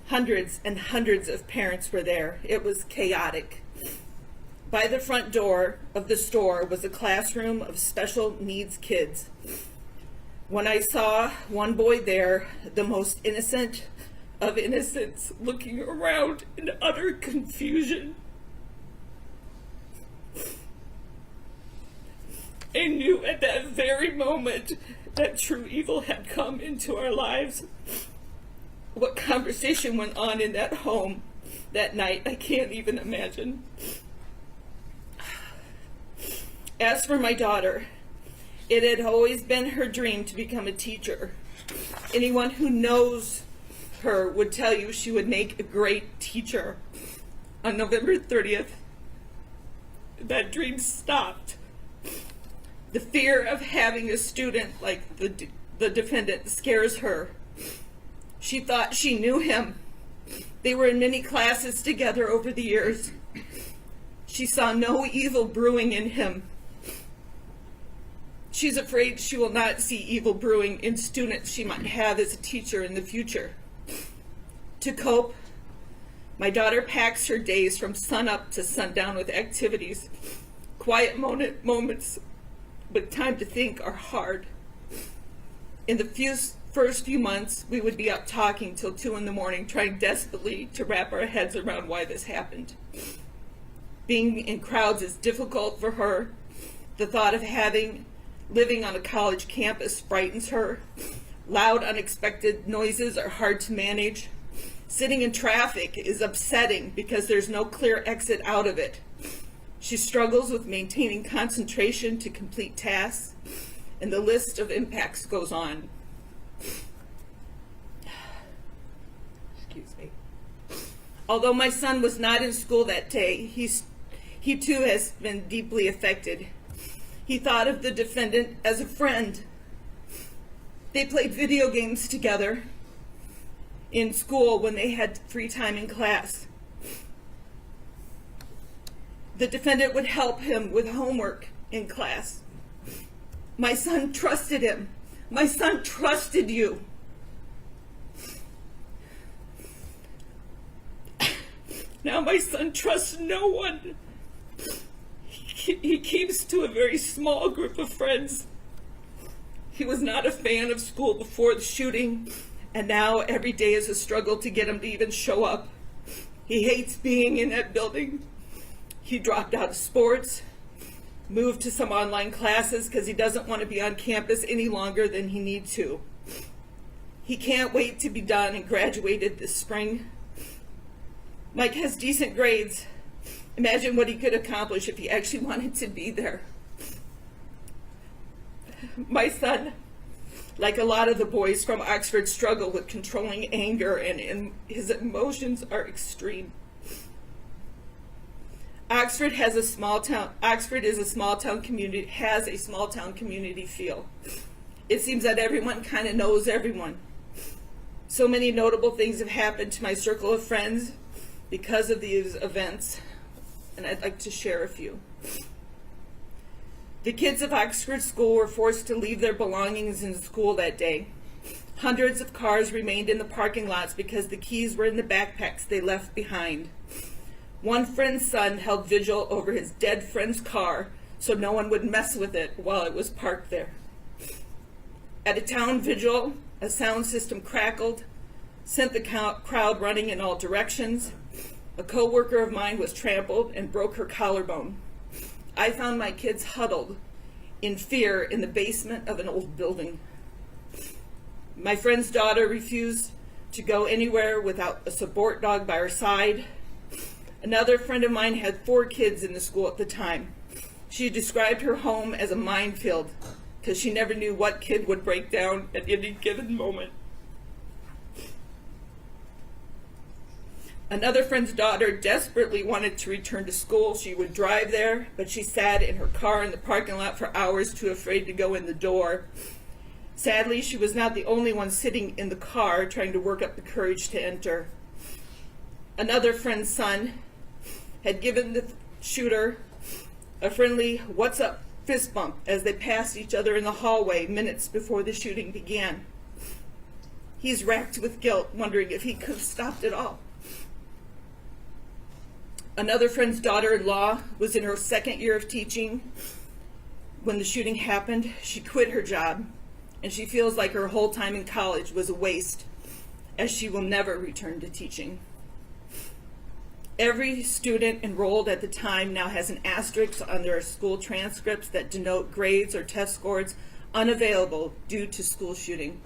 Hundreds and hundreds of parents were there. It was chaotic. By the front door of the store was a classroom of special needs kids. When I saw one boy there, the most innocent of innocents, looking around in utter confusion, I knew at that very moment that true evil had come into our lives. What conversation went on in that home that night, I can't even imagine. As for my daughter, it had always been her dream to become a teacher. Anyone who knows her would tell you she would make a great teacher. On November 30th, that dream stopped. The fear of having a student like the defendant scares her. She thought she knew him. They were in many classes together over the years. She saw no evil brewing in him. She's afraid she will not see evil brewing in students she might have as a teacher in the future. To cope, my daughter packs her days from sunup to sundown with activities. Quiet moments with time to think are hard. In the first few months, we would be up talking till 2 a.m, trying desperately to wrap our heads around why this happened. Being in crowds is difficult for her. The thought of living on a college campus frightens her. Loud, unexpected noises are hard to manage. Sitting in traffic is upsetting because there's no clear exit out of it. She struggles with maintaining concentration to complete tasks, and the list of impacts goes on. Excuse me. Although my son was not in school that day, he too has been deeply affected. He thought of the defendant as a friend. They played video games together in school when they had free time in class. The defendant would help him with homework in class. My son trusted him. My son trusted you. Now my son trusts no one. He keeps to a very small group of friends. He was not a fan of school before the shooting, and now every day is a struggle to get him to even show up. He hates being in that building. He dropped out of sports, moved to some online classes because he doesn't want to be on campus any longer than he needs to. He can't wait to be done and graduated this spring. Mike has decent grades. Imagine what he could accomplish if he actually wanted to be there. My son, like a lot of the boys from Oxford, struggle with controlling anger, and his emotions are extreme. Oxford is a small town community, has a small town community feel. It seems that everyone kind of knows everyone. So many notable things have happened to my circle of friends because of these events, and I'd like to share a few. The kids of Oxford School were forced to leave their belongings in school that day. Hundreds of cars remained in the parking lots because the keys were in the backpacks they left behind. One friend's son held vigil over his dead friend's car so no one would mess with it while it was parked there. At a town vigil, a sound system crackled, sent the crowd running in all directions. A co-worker of mine was trampled and broke her collarbone. I found my kids huddled in fear in the basement of an old building. My friend's daughter refused to go anywhere without a support dog by her side. Another friend of mine had 4 kids in the school at the time. She described her home as a minefield because she never knew what kid would break down at any given moment. Another friend's daughter desperately wanted to return to school. She would drive there, but she sat in her car in the parking lot for hours, too afraid to go in the door. Sadly, she was not the only one sitting in the car trying to work up the courage to enter. Another friend's son had given the shooter a friendly "what's up" fist bump as they passed each other in the hallway minutes before the shooting began. He's racked with guilt, wondering if he could have stopped it all. Another friend's daughter-in-law was in her second year of teaching when the shooting happened. She quit her job, and she feels like her whole time in college was a waste, as she will never return to teaching. Every student enrolled at the time now has an asterisk on their school transcripts that denote grades or test scores unavailable due to school shooting.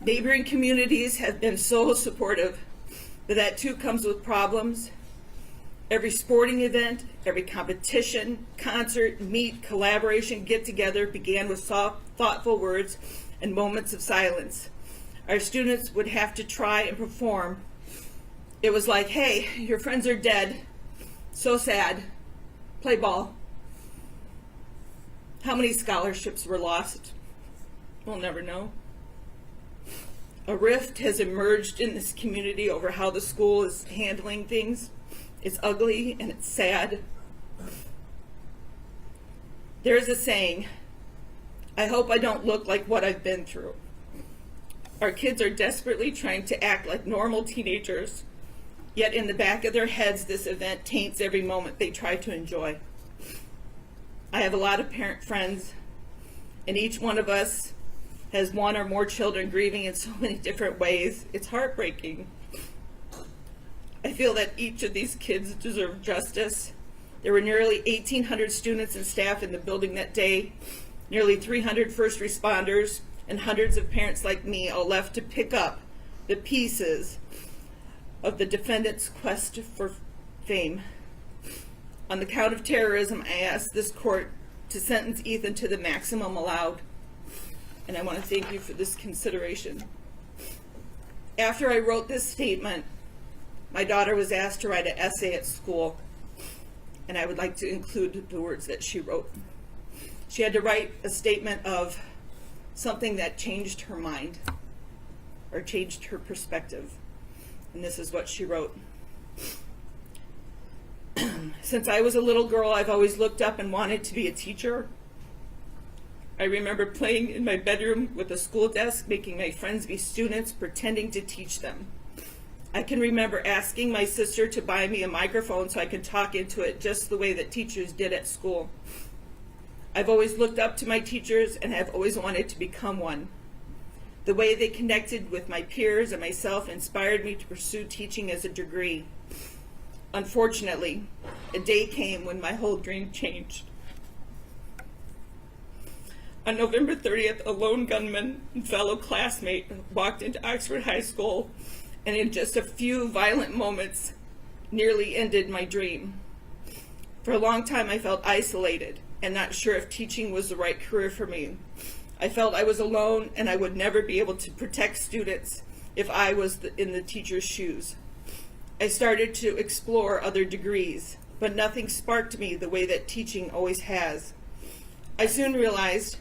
Neighboring communities have been so supportive, but that too comes with problems. Every sporting event, every competition, concert, meet, collaboration, get-together began with soft, thoughtful words and moments of silence. Our students would have to try and perform. It was like, "Hey, your friends are dead. So sad. Play ball." How many scholarships were lost? We'll never know. A rift has emerged in this community over how the school is handling things. It's ugly and it's sad. There's a saying, "I hope I don't look like what I've been through." Our kids are desperately trying to act like normal teenagers, yet in the back of their heads, this event taints every moment they try to enjoy. I have a lot of parent friends, and each one of us has one or more children grieving in so many different ways. It's heartbreaking. I feel that each of these kids deserve justice. There were nearly 1,800 students and staff in the building that day, nearly 300 first responders, and hundreds of parents like me all left to pick up the pieces of the defendant's quest for fame. On the count of terrorism, I ask this court to sentence Ethan to the maximum allowed, and I want to thank you for this consideration. After I wrote this statement, my daughter was asked to write an essay at school, and I would like to include the words that she wrote. She had to write a statement of something that changed her mind or changed her perspective, and this is what she wrote. "Since I was a little girl, I've always looked up and wanted to be a teacher. I remember playing in my bedroom with a school desk, making my friends be students, pretending to teach them. I can remember asking my sister to buy me a microphone so I could talk into it just the way that teachers did at school. I've always looked up to my teachers and have always wanted to become one. The way they connected with my peers and myself inspired me to pursue teaching as a degree. Unfortunately, a day came when my whole dream changed. On November 30th, a lone gunman and fellow classmate walked into Oxford High School and in just a few violent moments nearly ended my dream. For a long time I felt isolated and not sure if teaching was the right career for me. I felt I was alone and I would never be able to protect students if I was in the teacher's shoes. I started to explore other degrees, but nothing sparked me the way that teaching always has. I soon realized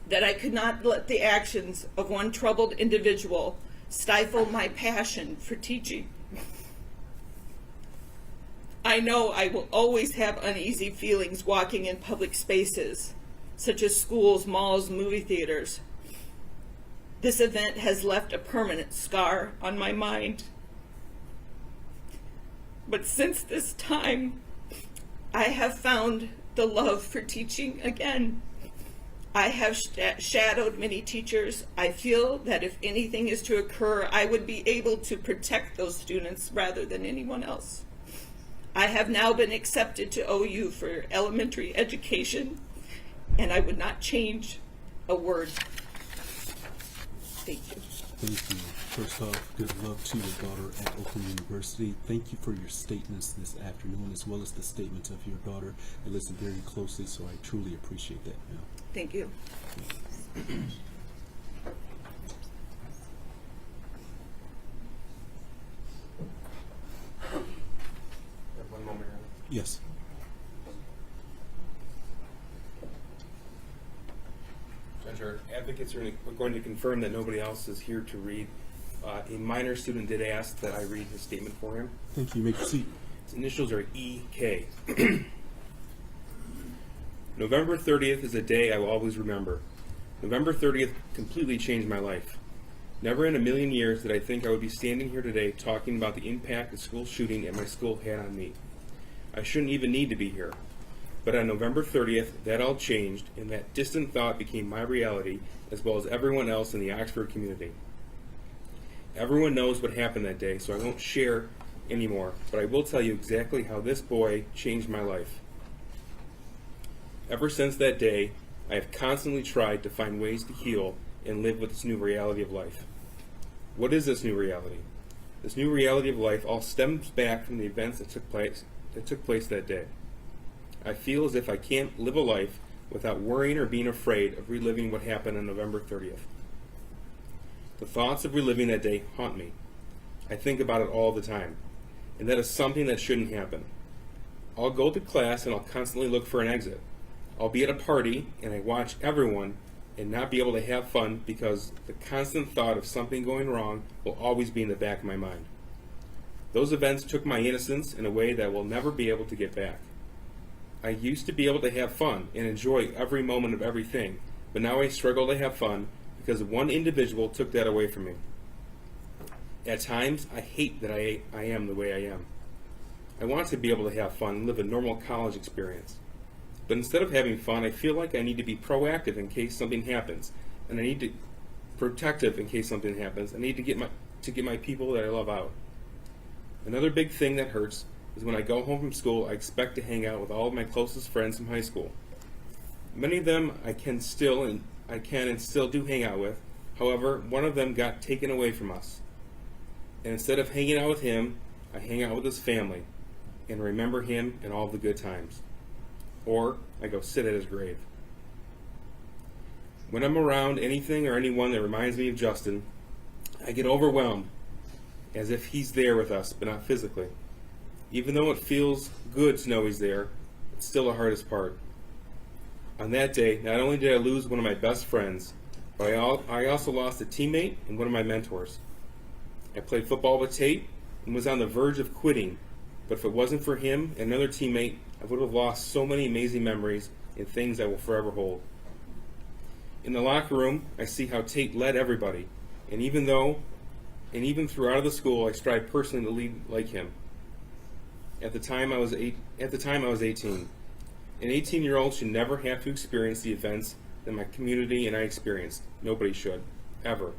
that I could not let the actions of one troubled individual stifle my passion for teaching. I know I will always have uneasy feelings walking in public spaces, such as schools, malls, movie theaters. This event has left a permanent scar on my mind. But since this time, I have found the love for teaching again. I have shadowed many teachers. I feel that if anything is to occur, I would be able to protect those students rather than anyone else. I have now been accepted to OU for elementary education, and I would not change a word. Thank you. Thank you. First off, good luck to your daughter at Oakland University. Thank you for your statements this afternoon, as well as the statements of your daughter. I listened very closely, so I truly appreciate that, ma'am. Thank you. Yes. Judge, our advocates are going to confirm that nobody else is here to read. A minor student did ask that I read his statement for him. Thank you. You may proceed. His initials are E.K. November 30th is a day I will always remember. November 30th completely changed my life. Never in a million years did I think I would be standing here today talking about the impact the school shooting at my school had on me. I shouldn't even need to be here. But on November 30th, that all changed, and that distant thought became my reality, as well as everyone else in the Oxford community. Everyone knows what happened that day, so I won't share anymore, but I will tell you exactly how this boy changed my life. Ever since that day, I have constantly tried to find ways to heal and live with this new reality of life. What is this new reality? This new reality of life all stems back from the events that took place that day. I feel as if I can't live a life without worrying or being afraid of reliving what happened on November 30th. The thoughts of reliving that day haunt me. I think about it all the time, and that is something that shouldn't happen. I'll go to class and I'll constantly look for an exit. I'll be at a party and I watch everyone and not be able to have fun because the constant thought of something going wrong will always be in the back of my mind. Those events took my innocence in a way that I will never be able to get back. I used to be able to have fun and enjoy every moment of everything, but now I struggle to have fun because one individual took that away from me. At times, I hate that I am the way I am. I want to be able to have fun and live a normal college experience. But instead of having fun, I feel like I need to be proactive in case something happens, and I need to protective in case something happens. I need to get my people that I love out. Another big thing that hurts is when I go home from school, I expect to hang out with all of my closest friends from high school. Many of them I can and still do hang out with. However, one of them got taken away from us. And instead of hanging out with him, I hang out with his family and remember him and all the good times. Or I go sit at his grave. When I'm around anything or anyone that reminds me of Justin, I get overwhelmed, as if he's there with us, but not physically. Even though it feels good to know he's there, it's still the hardest part. On that day, not only did I lose one of my best friends, but I also lost a teammate and one of my mentors. I played football with Tate and was on the verge of quitting, but if it wasn't for him and another teammate, I would have lost so many amazing memories and things I will forever hold. In the locker room, I see how Tate led everybody, and even throughout the school, I strive personally to lead like him. At the time, I was 18. An 18-year-old should never have to experience the events that my community and I experienced. Nobody should, ever.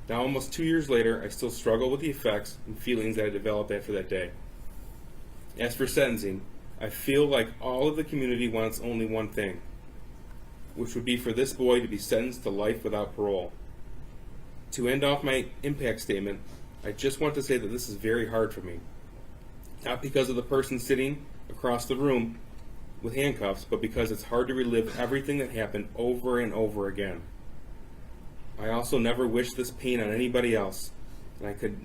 Now, almost 2 years later, I still struggle with the effects and feelings that I developed after that day. As for sentencing, I feel like all of the community wants only one thing, which would be for this boy to be sentenced to life without parole. To end off my impact statement, I just want to say that this is very hard for me. Not because of the person sitting across the room with handcuffs, but because it's hard to relive everything that happened over and over again. I also never wish this pain on anybody else, and I could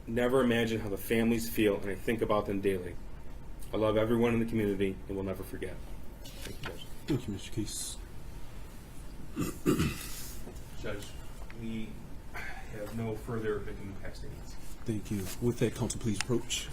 never imagine how the families feel, and I think about them daily. I love everyone in the community and will never forget. Thank you, Judge. Thank you, Mr. Case. Judge, we have no further victim impact statements. Thank you. With that, counsel, please approach.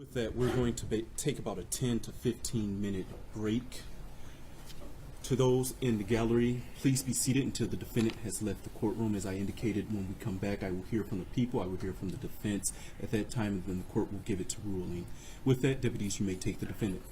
With that, we're going to take about a 10 to 15-minute break. To those in the gallery, please be seated until the defendant has left the courtroom. As I indicated, when we come back, I will hear from the people, I will hear from the defense. At that time, then the court will give its ruling. With that, deputies, you may take the defendant.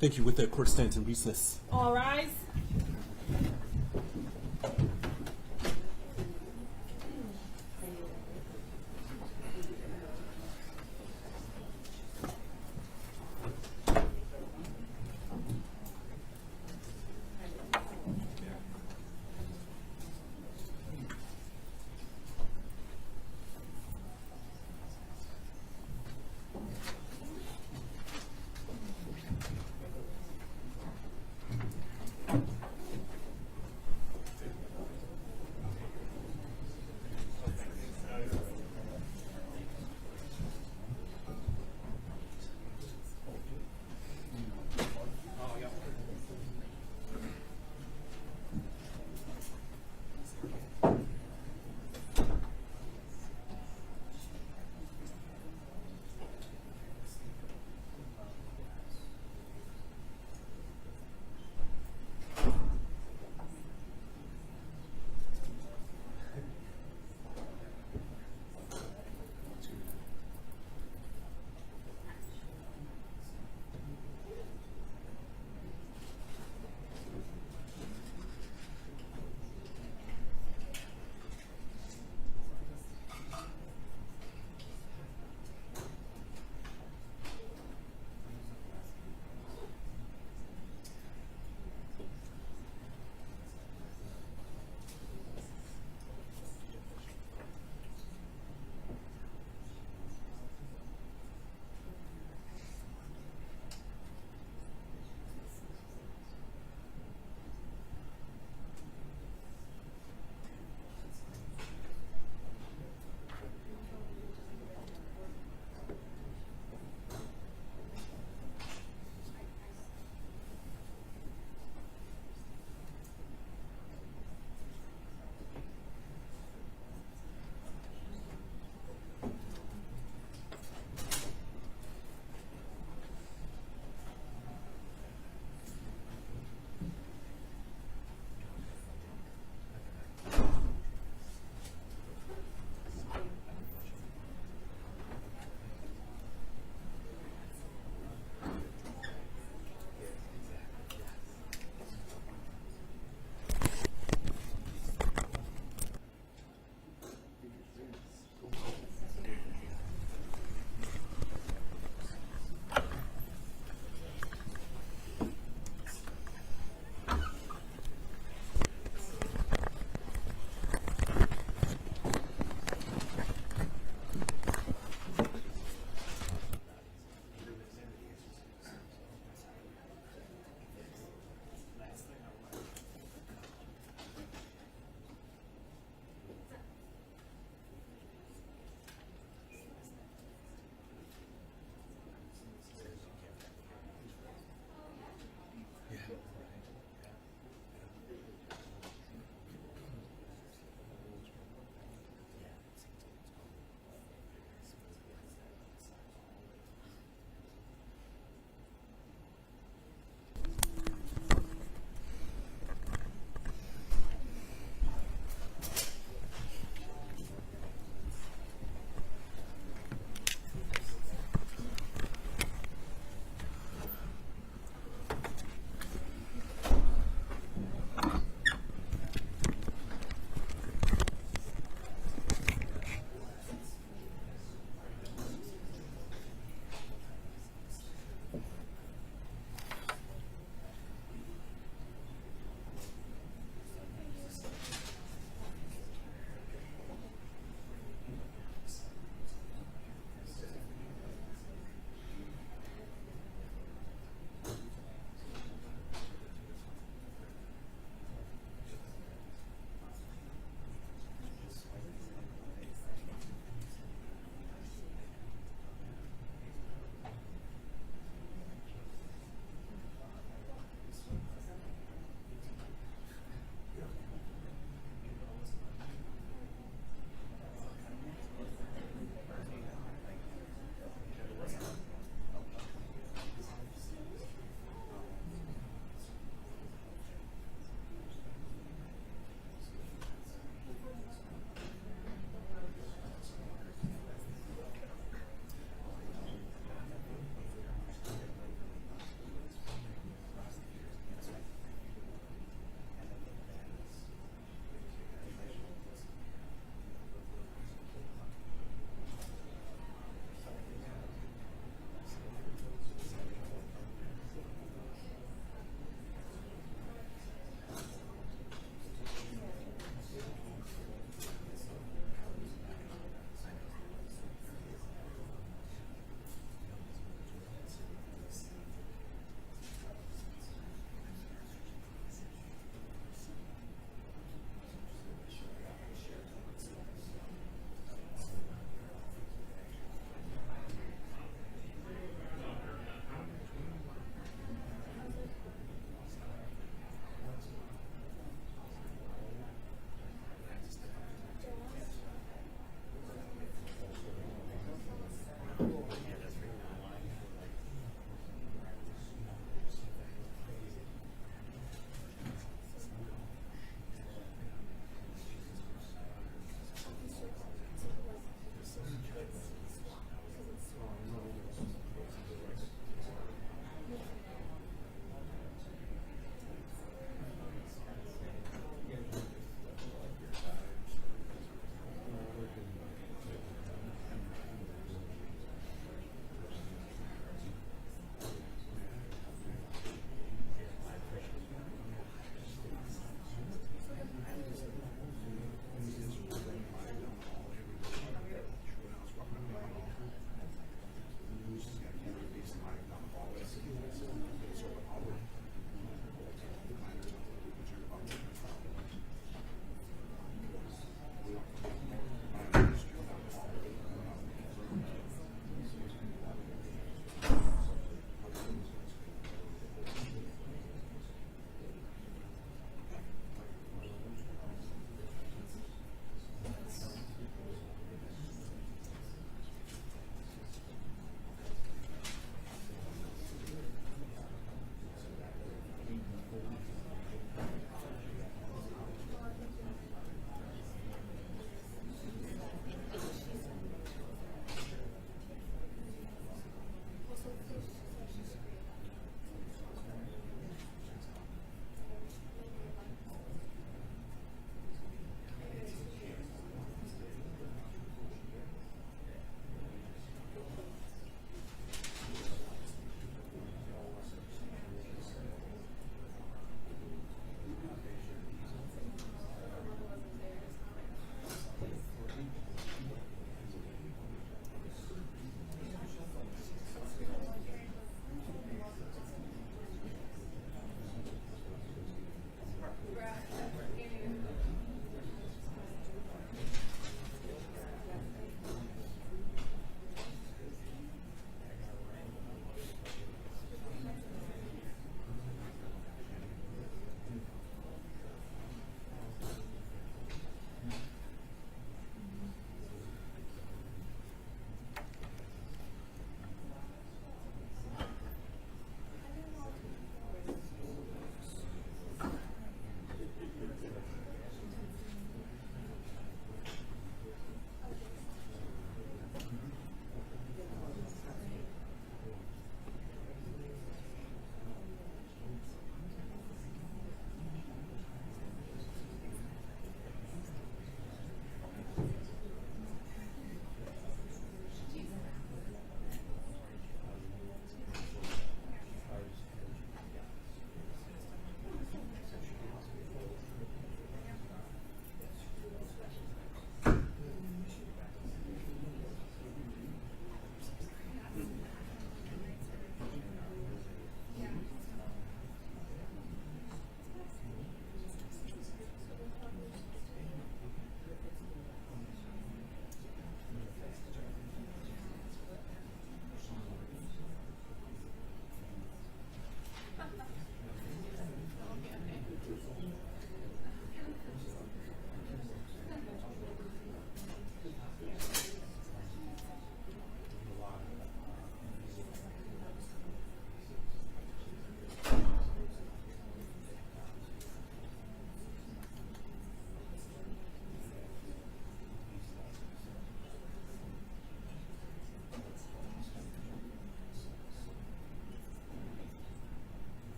Thank you. With that, court stands in recess. All rise.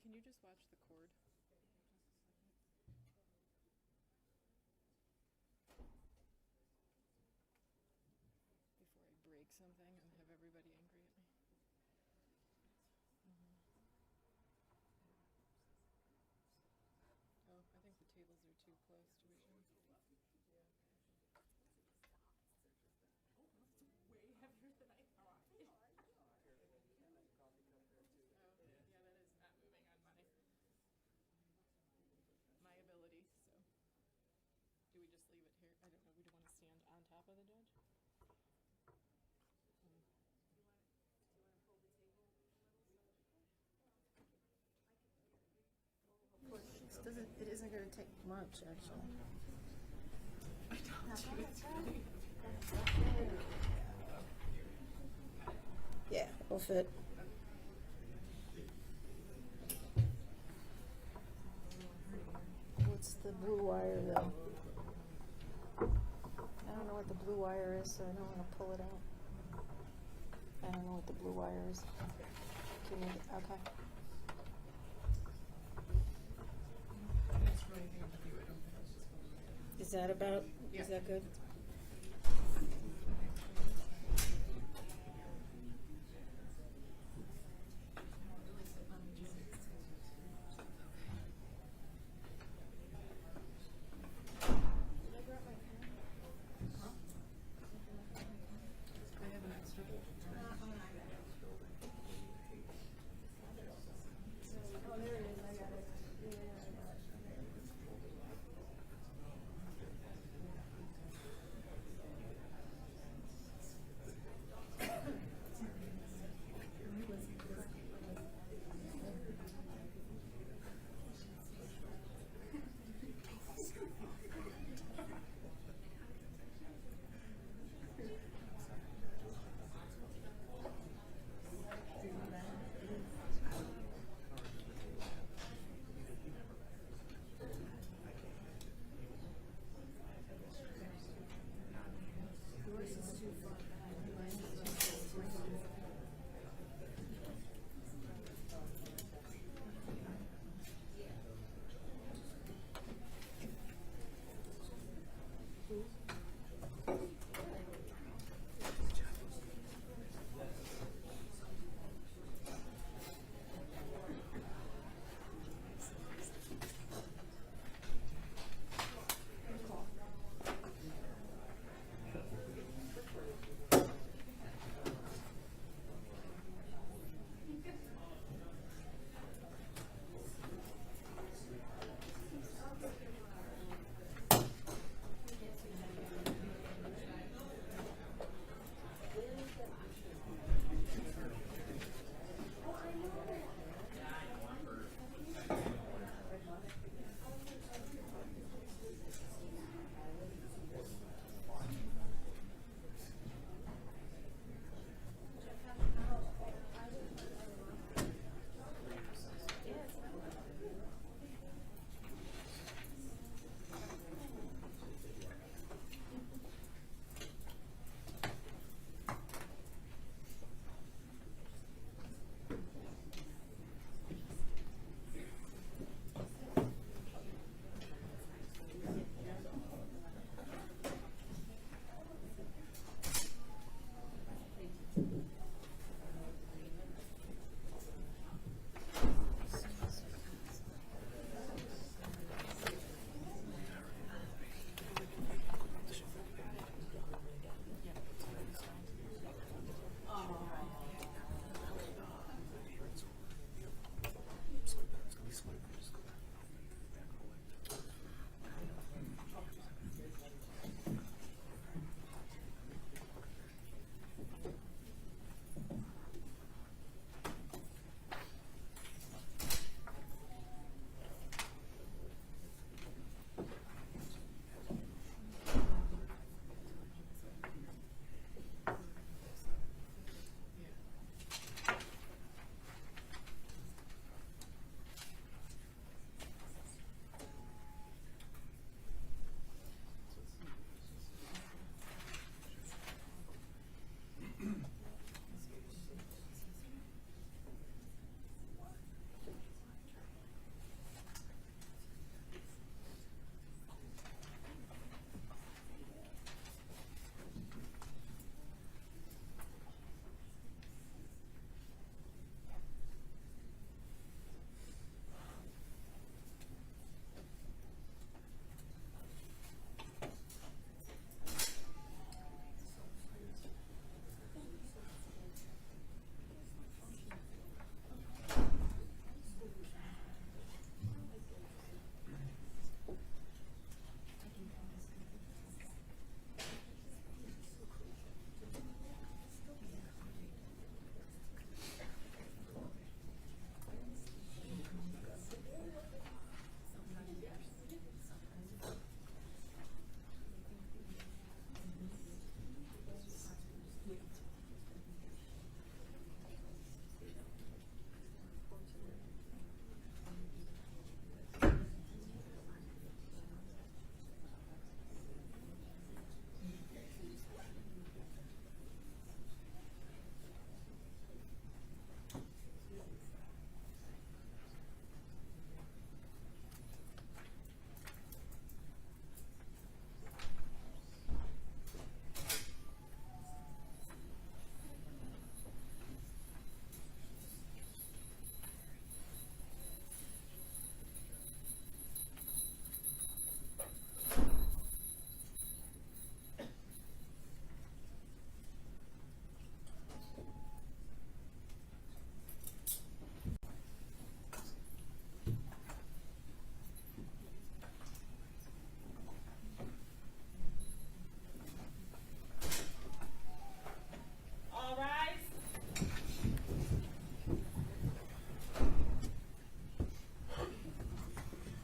Can you just watch the cord? Before I break something and have everybody angry at me. Oh, I think the tables are too close to each other. Yeah. Way heavier than I thought. Oh, yeah, that is not moving on my ability, so. Do we just leave it here? I don't know, we don't want to stand on top of the judge? It isn't going to take much, actually. Yeah, it'll fit. What's the blue wire, though? I don't know what the blue wire is, so I don't want to pull it out. I don't know what the blue wire is. Can you, okay. Is that about, is that good? I have an extra. Oh, there it is, I got it. Yeah, I got it.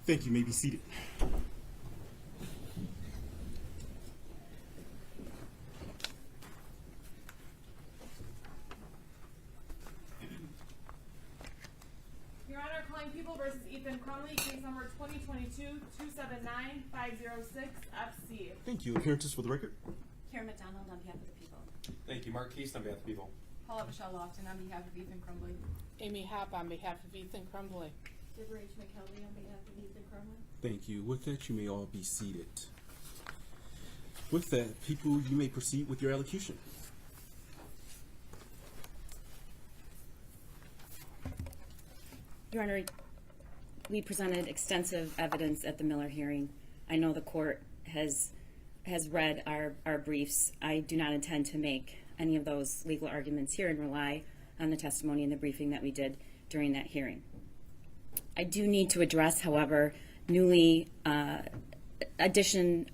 Thank you. You may be seated. Your Honor, calling People versus Ethan Crumley, case number 2022-279-506 FC. Thank you. Appearances for the record. Karen McDonald on behalf of the people. Thank you. Mark Keast on behalf of the people. Paula Michelle Lofton on behalf of Ethan Crumbley. Amy Happ on behalf of Ethan Crumbley. Deborah H. McKelvey on behalf of Ethan Crumley. Thank you. With that, you may all be seated. With that, people, you may proceed with your elocution. Your Honor, we presented extensive evidence at the Miller hearing. I know the court has read our briefs. I do not intend to make any of those legal arguments here and rely on the testimony and the briefing that we did during that hearing. I do need to address, however, newly additional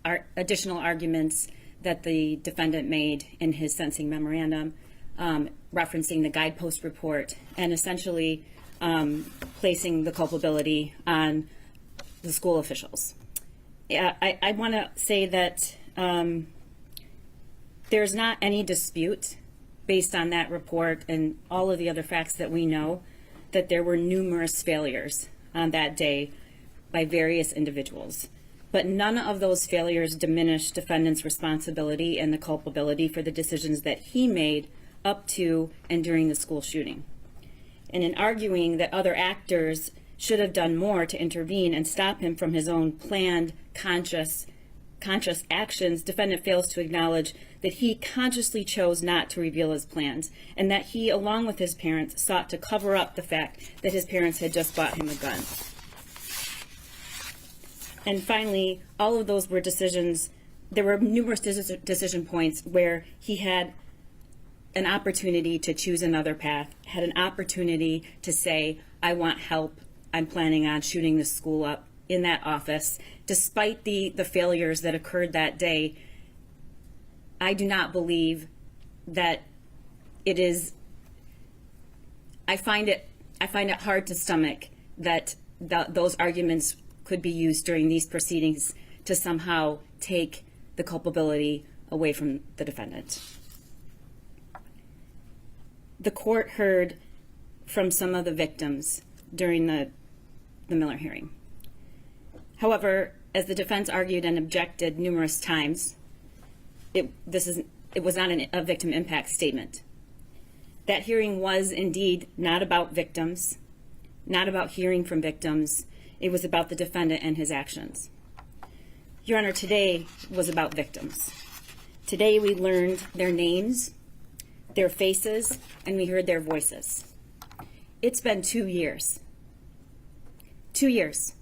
arguments that the defendant made in his sentencing memorandum, referencing the guidepost report and essentially placing the culpability on the school officials. I want to say that there's not any dispute based on that report and all of the other facts that we know that there were numerous failures on that day by various individuals. But none of those failures diminished defendant's responsibility and the culpability for the decisions that he made up to and during the school shooting. And in arguing that other actors should have done more to intervene and stop him from his own planned, conscious actions, defendant fails to acknowledge that he consciously chose not to reveal his plans and that he, along with his parents, sought to cover up the fact that his parents had just bought him a gun. And finally, all of those were decisions, there were numerous decision points where he had an opportunity to choose another path, had an opportunity to say, I want help, I'm planning on shooting this school up in that office. Despite the failures that occurred that day, I do not believe that it is, I find it hard to stomach that those arguments could be used during these proceedings to somehow take the culpability away from the defendant. The court heard from some of the victims during the Miller hearing. However, as the defense argued and objected numerous times, it was not a victim impact statement. That hearing was indeed not about victims, not about hearing from victims. It was about the defendant and his actions. Your Honor, today was about victims. Today we learned their names, their faces, and we heard their voices. It's been 2 years. 2 years.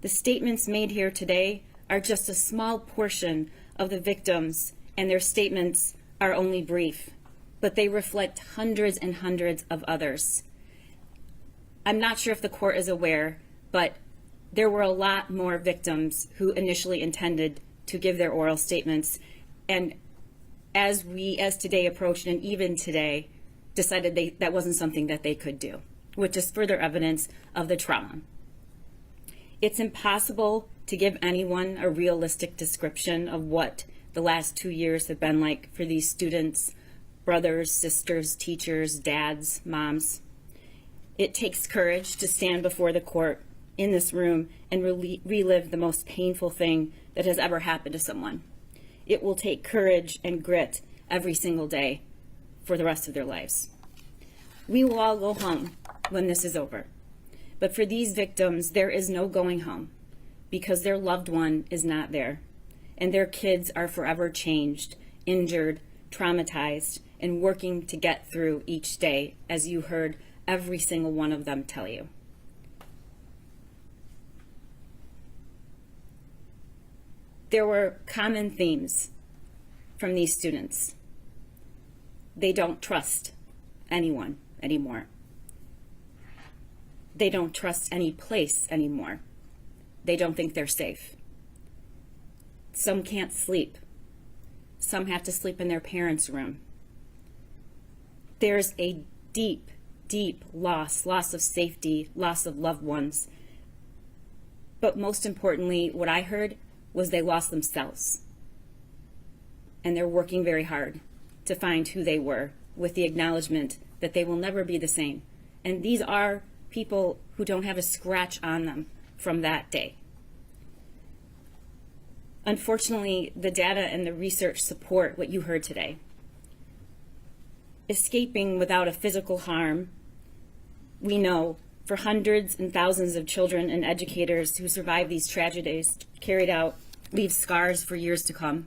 The statements made here today are just a small portion of the victims, and their statements are only brief, but they reflect hundreds and hundreds of others. I'm not sure if the court is aware, but there were a lot more victims who initially intended to give their oral statements, and as today approached, and even today, decided that wasn't something that they could do, which is further evidence of the trauma. It's impossible to give anyone a realistic description of what the last 2 years have been like for these students, brothers, sisters, teachers, dads, moms. It takes courage to stand before the court in this room and relive the most painful thing that has ever happened to someone. It will take courage and grit every single day for the rest of their lives. We will all go home when this is over. But for these victims, there is no going home because their loved one is not there. And their kids are forever changed, injured, traumatized, and working to get through each day, as you heard every single one of them tell you. There were common themes from these students. They don't trust anyone anymore. They don't trust any place anymore. They don't think they're safe. Some can't sleep. Some have to sleep in their parents' room. There's a deep, deep loss of safety, loss of loved ones But most importantly, what I heard was they lost themselves. And they're working very hard to find who they were, with the acknowledgement that they will never be the same. And these are people who don't have a scratch on them from that day. Unfortunately, the data and the research support what you heard today. Escaping without a physical harm, we know, for hundreds and thousands of children and educators who survive these tragedies carried out, leave scars for years to come.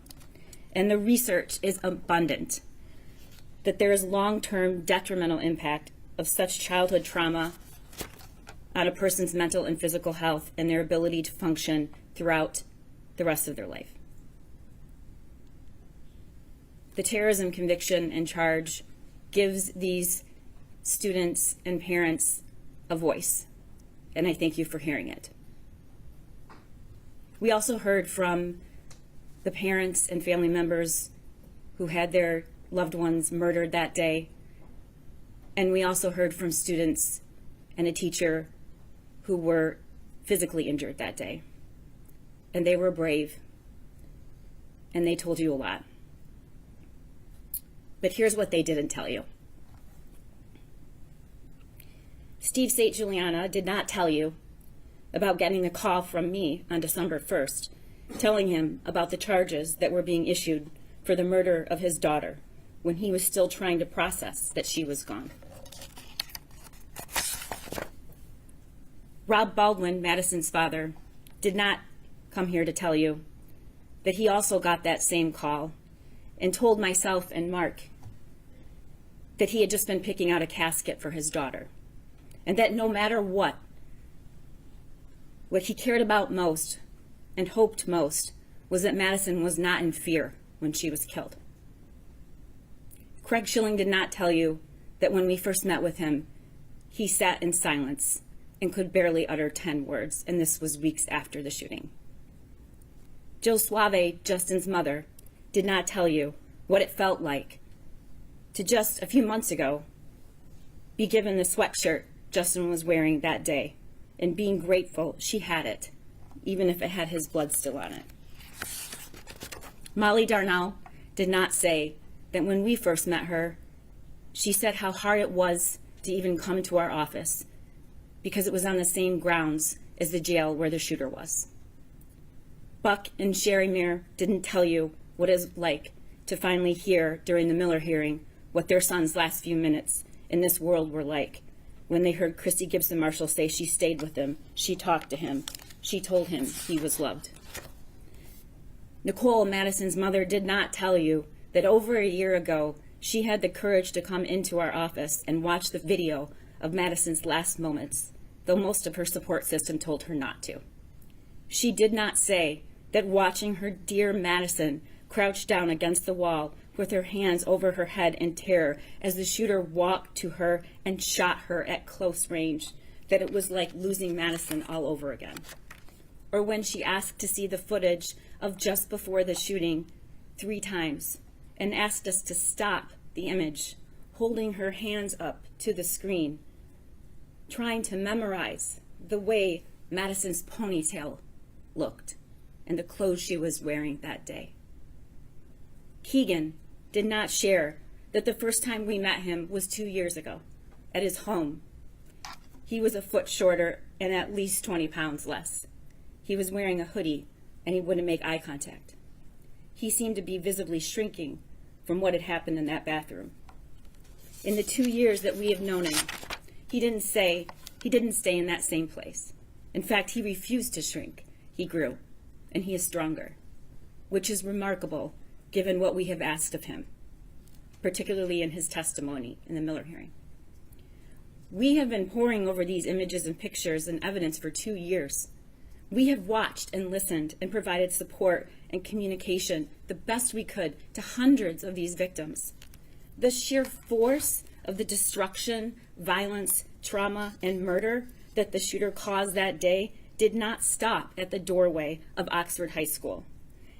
And the research is abundant that there is long-term detrimental impact of such childhood trauma on a person's mental and physical health and their ability to function throughout the rest of their life. The terrorism conviction and charge gives these students and parents a voice, and I thank you for hearing it. We also heard from the parents and family members who had their loved ones murdered that day, and we also heard from students and a teacher who were physically injured that day. And they were brave, and they told you a lot. But here's what they didn't tell you. Steve St. Juliana did not tell you about getting a call from me on December 1st, telling him about the charges that were being issued for the murder of his daughter when he was still trying to process that she was gone. Rob Baldwin, Madison's father, did not come here to tell you that he also got that same call and told myself and Mark that he had just been picking out a casket for his daughter, and that no matter what he cared about most and hoped most was that Madison was not in fear when she was killed. Craig Schilling did not tell you that when we first met with him, he sat in silence and could barely utter 10 words, and this was weeks after the shooting. Jill Suave, Justin's mother, did not tell you what it felt like to just a few months ago be given the sweatshirt Justin was wearing that day, and being grateful she had it, even if it had his blood still on it. Molly Darnell did not say that when we first met her, she said how hard it was to even come to our office because it was on the same grounds as the jail where the shooter was. Buck and Sherry Muir didn't tell you what it was like to finally hear during the Miller hearing what their son's last few minutes in this world were like when they heard Christy Gibson Marshall say she stayed with him, she talked to him, she told him he was loved. Nicole, Madison's mother, did not tell you that over a year ago, she had the courage to come into our office and watch the video of Madison's last moments, though most of her support system told her not to. She did not say that watching her dear Madison crouch down against the wall with her hands over her head in terror as the shooter walked to her and shot her at close range, that it was like losing Madison all over again. Or when she asked to see the footage of just before the shooting 3 times and asked us to stop the image, holding her hands up to the screen, trying to memorize the way Madison's ponytail looked and the clothes she was wearing that day. Keegan did not share that the first time we met him was 2 years ago at his home. He was a foot shorter and at least 20 pounds less. He was wearing a hoodie and he wouldn't make eye contact. He seemed to be visibly shrinking from what had happened in that bathroom. In the 2 years that we have known him, he didn't stay in that same place. In fact, he refused to shrink. He grew, and he is stronger, which is remarkable given what we have asked of him, particularly in his testimony in the Miller hearing. We have been poring over these images and pictures and evidence for 2 years. We have watched and listened and provided support and communication the best we could to hundreds of these victims. The sheer force of the destruction, violence, trauma, and murder that the shooter caused that day did not stop at the doorway of Oxford High School.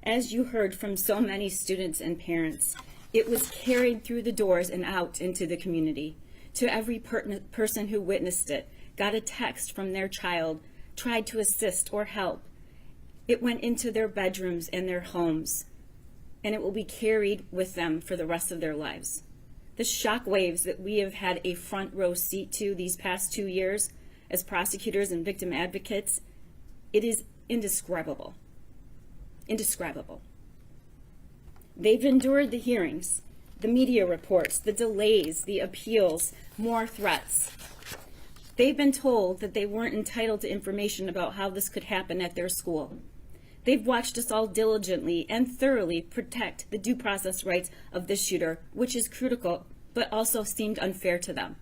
As you heard from so many students and parents, it was carried through the doors and out into the community. To every person who witnessed it, got a text from their child tried to assist or help, it went into their bedrooms and their homes, and it will be carried with them for the rest of their lives. The shock waves that we have had a front row seat to these past 2 years as prosecutors and victim advocates, it is indescribable. Indescribable. They've endured the hearings, the media reports, the delays, the appeals, more threats. They've been told that they weren't entitled to information about how this could happen at their school. They've watched us all diligently and thoroughly protect the due process rights of this shooter, which is critical, but also seemed unfair to them.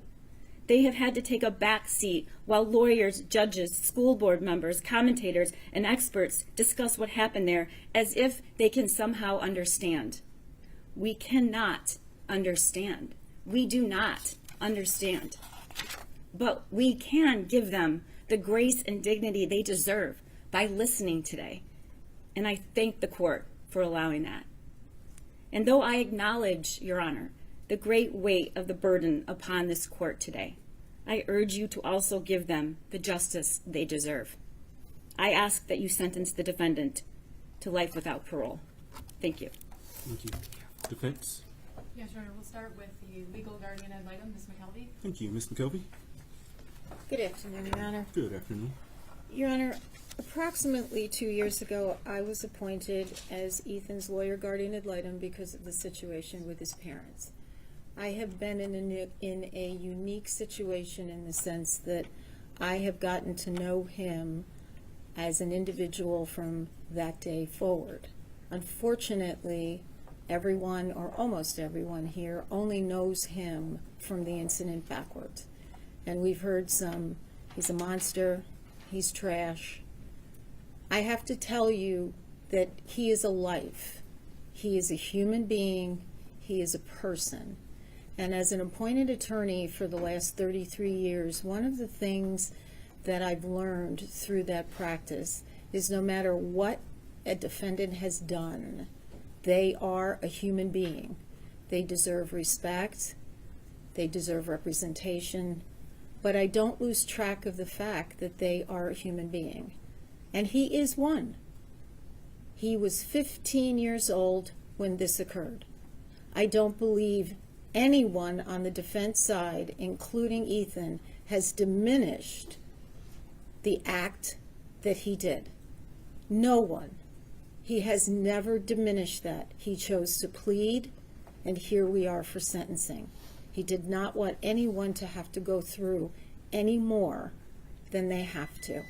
They have had to take a back seat while lawyers, judges, school board members, commentators, and experts discuss what happened there as if they can somehow understand. We cannot understand. We do not understand. But we can give them the grace and dignity they deserve by listening today. And I thank the court for allowing that. And though I acknowledge, Your Honor, the great weight of the burden upon this court today, I urge you to also give them the justice they deserve. I ask that you sentence the defendant to life without parole. Thank you. Thank you. Defense? Yes, Your Honor, we'll start with the legal guardian ad litem, Ms. McKelvey. Thank you. Ms. McKelvey? Good afternoon, Your Honor. Good afternoon. Your Honor, approximately 2 years ago, I was appointed as Ethan's lawyer guardian ad litem because of the situation with his parents. I have been in a unique situation in the sense that I have gotten to know him as an individual from that day forward. Unfortunately, everyone, or almost everyone here, only knows him from the incident backwards. And we've heard some, he's a monster, he's trash. I have to tell you that he is a life. He is a human being. He is a person. And as an appointed attorney for the last 33 years, one of the things that I've learned through that practice is no matter what a defendant has done, they are a human being. They deserve respect. They deserve representation. But I don't lose track of the fact that they are a human being. And he is one. He was 15 years old when this occurred. I don't believe anyone on the defense side, including Ethan, has diminished the act that he did. No one. He has never diminished that. He chose to plead, and here we are for sentencing. He did not want anyone to have to go through any more than they have to.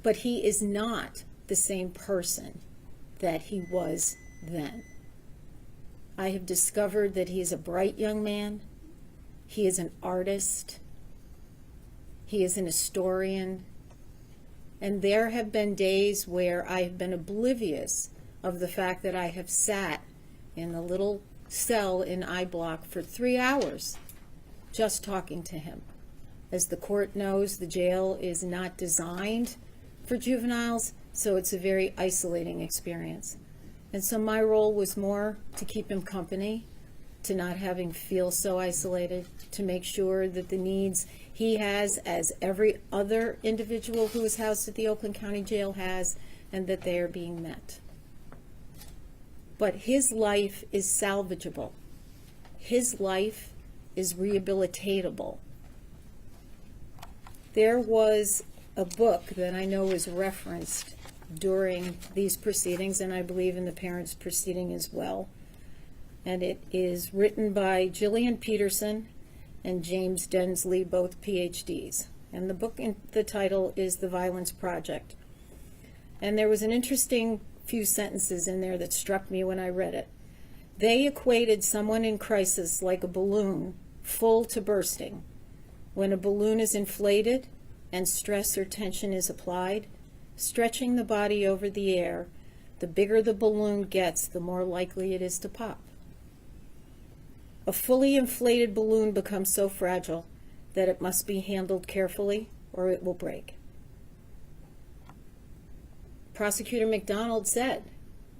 But he is not the same person that he was then. I have discovered that he is a bright young man. He is an artist. He is an historian. And there have been days where I have been oblivious of the fact that I have sat in the little cell in I Block for 3 hours just talking to him. As the court knows, the jail is not designed for juveniles, so it's a very isolating experience. And so my role was more to keep him company, to not have him feel so isolated, to make sure that the needs he has, as every other individual who is housed at the Oakland County Jail has, and that they are being met. But his life is salvageable. His life is rehabilitatable. There was a book that I know is referenced during these proceedings, and I believe in the parents' proceeding as well. And it is written by Gillian Peterson and James Densley, both PhDs. And the book, the title is The Violence Project. And there was an interesting few sentences in there that struck me when I read it. They equated someone in crisis like a balloon full to bursting. When a balloon is inflated and stress or tension is applied, stretching the body over the air, the bigger the balloon gets, the more likely it is to pop. A fully inflated balloon becomes so fragile that it must be handled carefully or it will break. Prosecutor McDonald said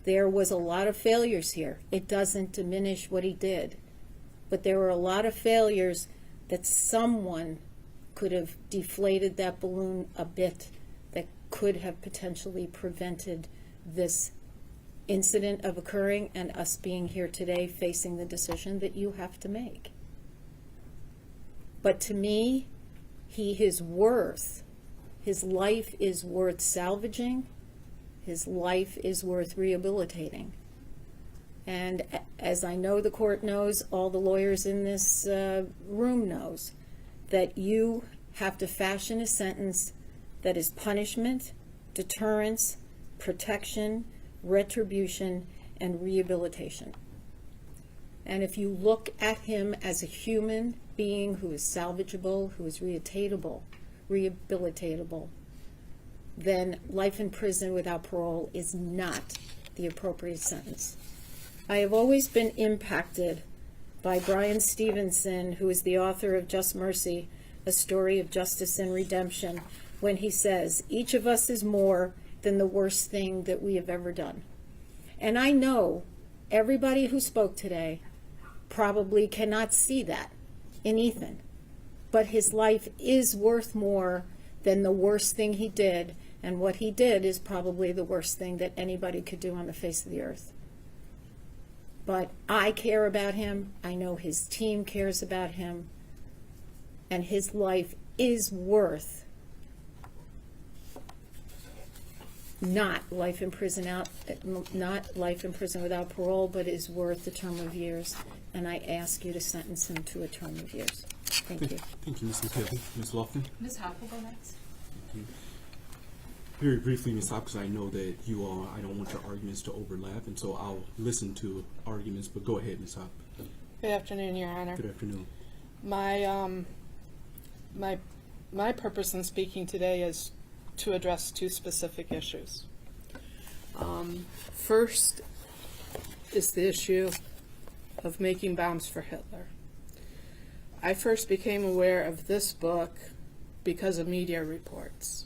there was a lot of failures here. It doesn't diminish what he did, but there were a lot of failures that someone could have deflated that balloon a bit, that could have potentially prevented this incident of occurring and us being here today facing the decision that you have to make. But to me, his life is worth salvaging. His life is worth rehabilitating. And as I know the court knows, all the lawyers in this room knows, that you have to fashion a sentence that is punishment, deterrence, protection, retribution, and rehabilitation. And if you look at him as a human being who is salvageable, who is rehabilitatable, then life in prison without parole is not the appropriate sentence. I have always been impacted by Brian Stevenson, who is the author of Just Mercy, A Story of Justice and Redemption, when he says, each of us is more than the worst thing that we have ever done. And I know everybody who spoke today probably cannot see that in Ethan, but his life is worth more than the worst thing he did, and what he did is probably the worst thing that anybody could do on the face of the earth. But I care about him, I know his team cares about him, and his life is worth not life in prison without parole, but is worth a term of years. And I ask you to sentence him to a term of years. Thank you. Thank you, Ms. McKelvey. Ms. Lofton? Ms. Hopp will go next. Thank you. Very briefly, Ms. Hopp, because I know that I don't want your arguments to overlap, and so I'll listen to arguments, but go ahead, Ms. Hopp. Good afternoon, Your Honor. Good afternoon. My purpose in speaking today is to address two specific issues. First is the issue of making bombs for Hitler. I first became aware of this book because of media reports.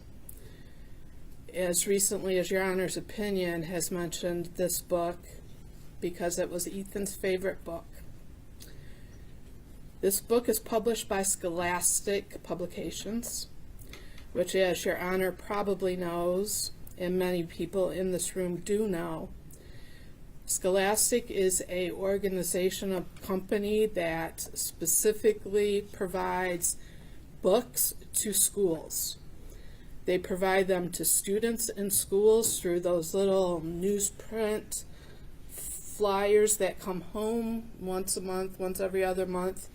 As recently as Your Honor's opinion has mentioned this book because it was Ethan's favorite book. This book is published by Scholastic Publications, which, as Your Honor probably knows, and many people in this room do know, Scholastic is an organization, a company that specifically provides books to schools. They provide them to students in schools through those little newsprint flyers that come home once a month, once every other month,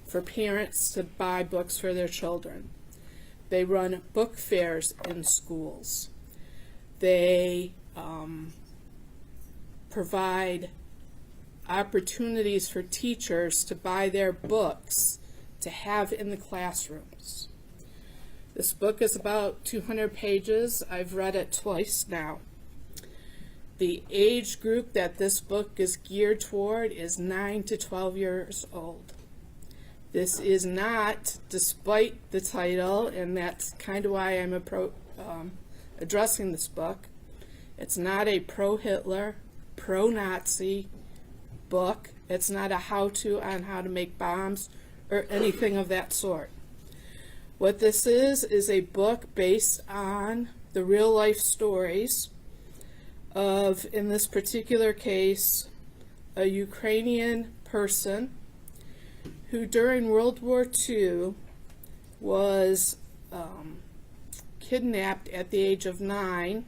for parents to buy books for their children. They run book fairs in schools. They provide opportunities for teachers to buy their books to have in the classrooms. This book is about 200 pages. I've read it twice now. The age group that this book is geared toward is 9 to 12 years old. This is not, despite the title, and that's kind of why I'm addressing this book, it's not a pro-Hitler, pro-Nazi book. It's not a how-to on how to make bombs or anything of that sort. What this is a book based on the real-life stories of, in this particular case, a Ukrainian person who during World War II was kidnapped at the age of 9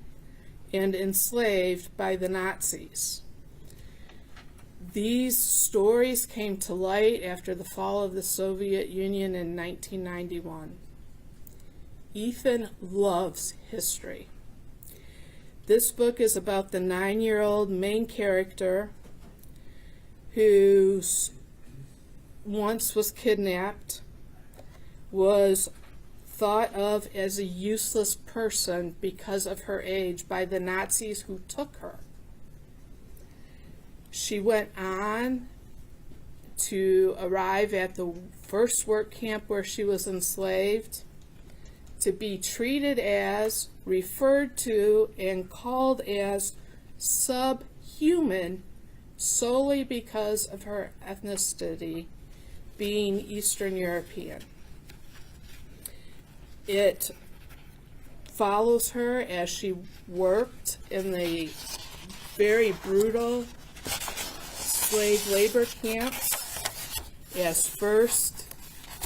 and enslaved by the Nazis. These stories came to light after the fall of the Soviet Union in 1991. Ethan loves history. This book is about the 9-year-old main character who once was kidnapped, was thought of as a useless person because of her age by the Nazis who took her. She went on to arrive at the first work camp where she was enslaved, to be treated as, referred to, and called as subhuman solely because of her ethnicity being Eastern European. It follows her as she worked in the very brutal slave labor camps, as first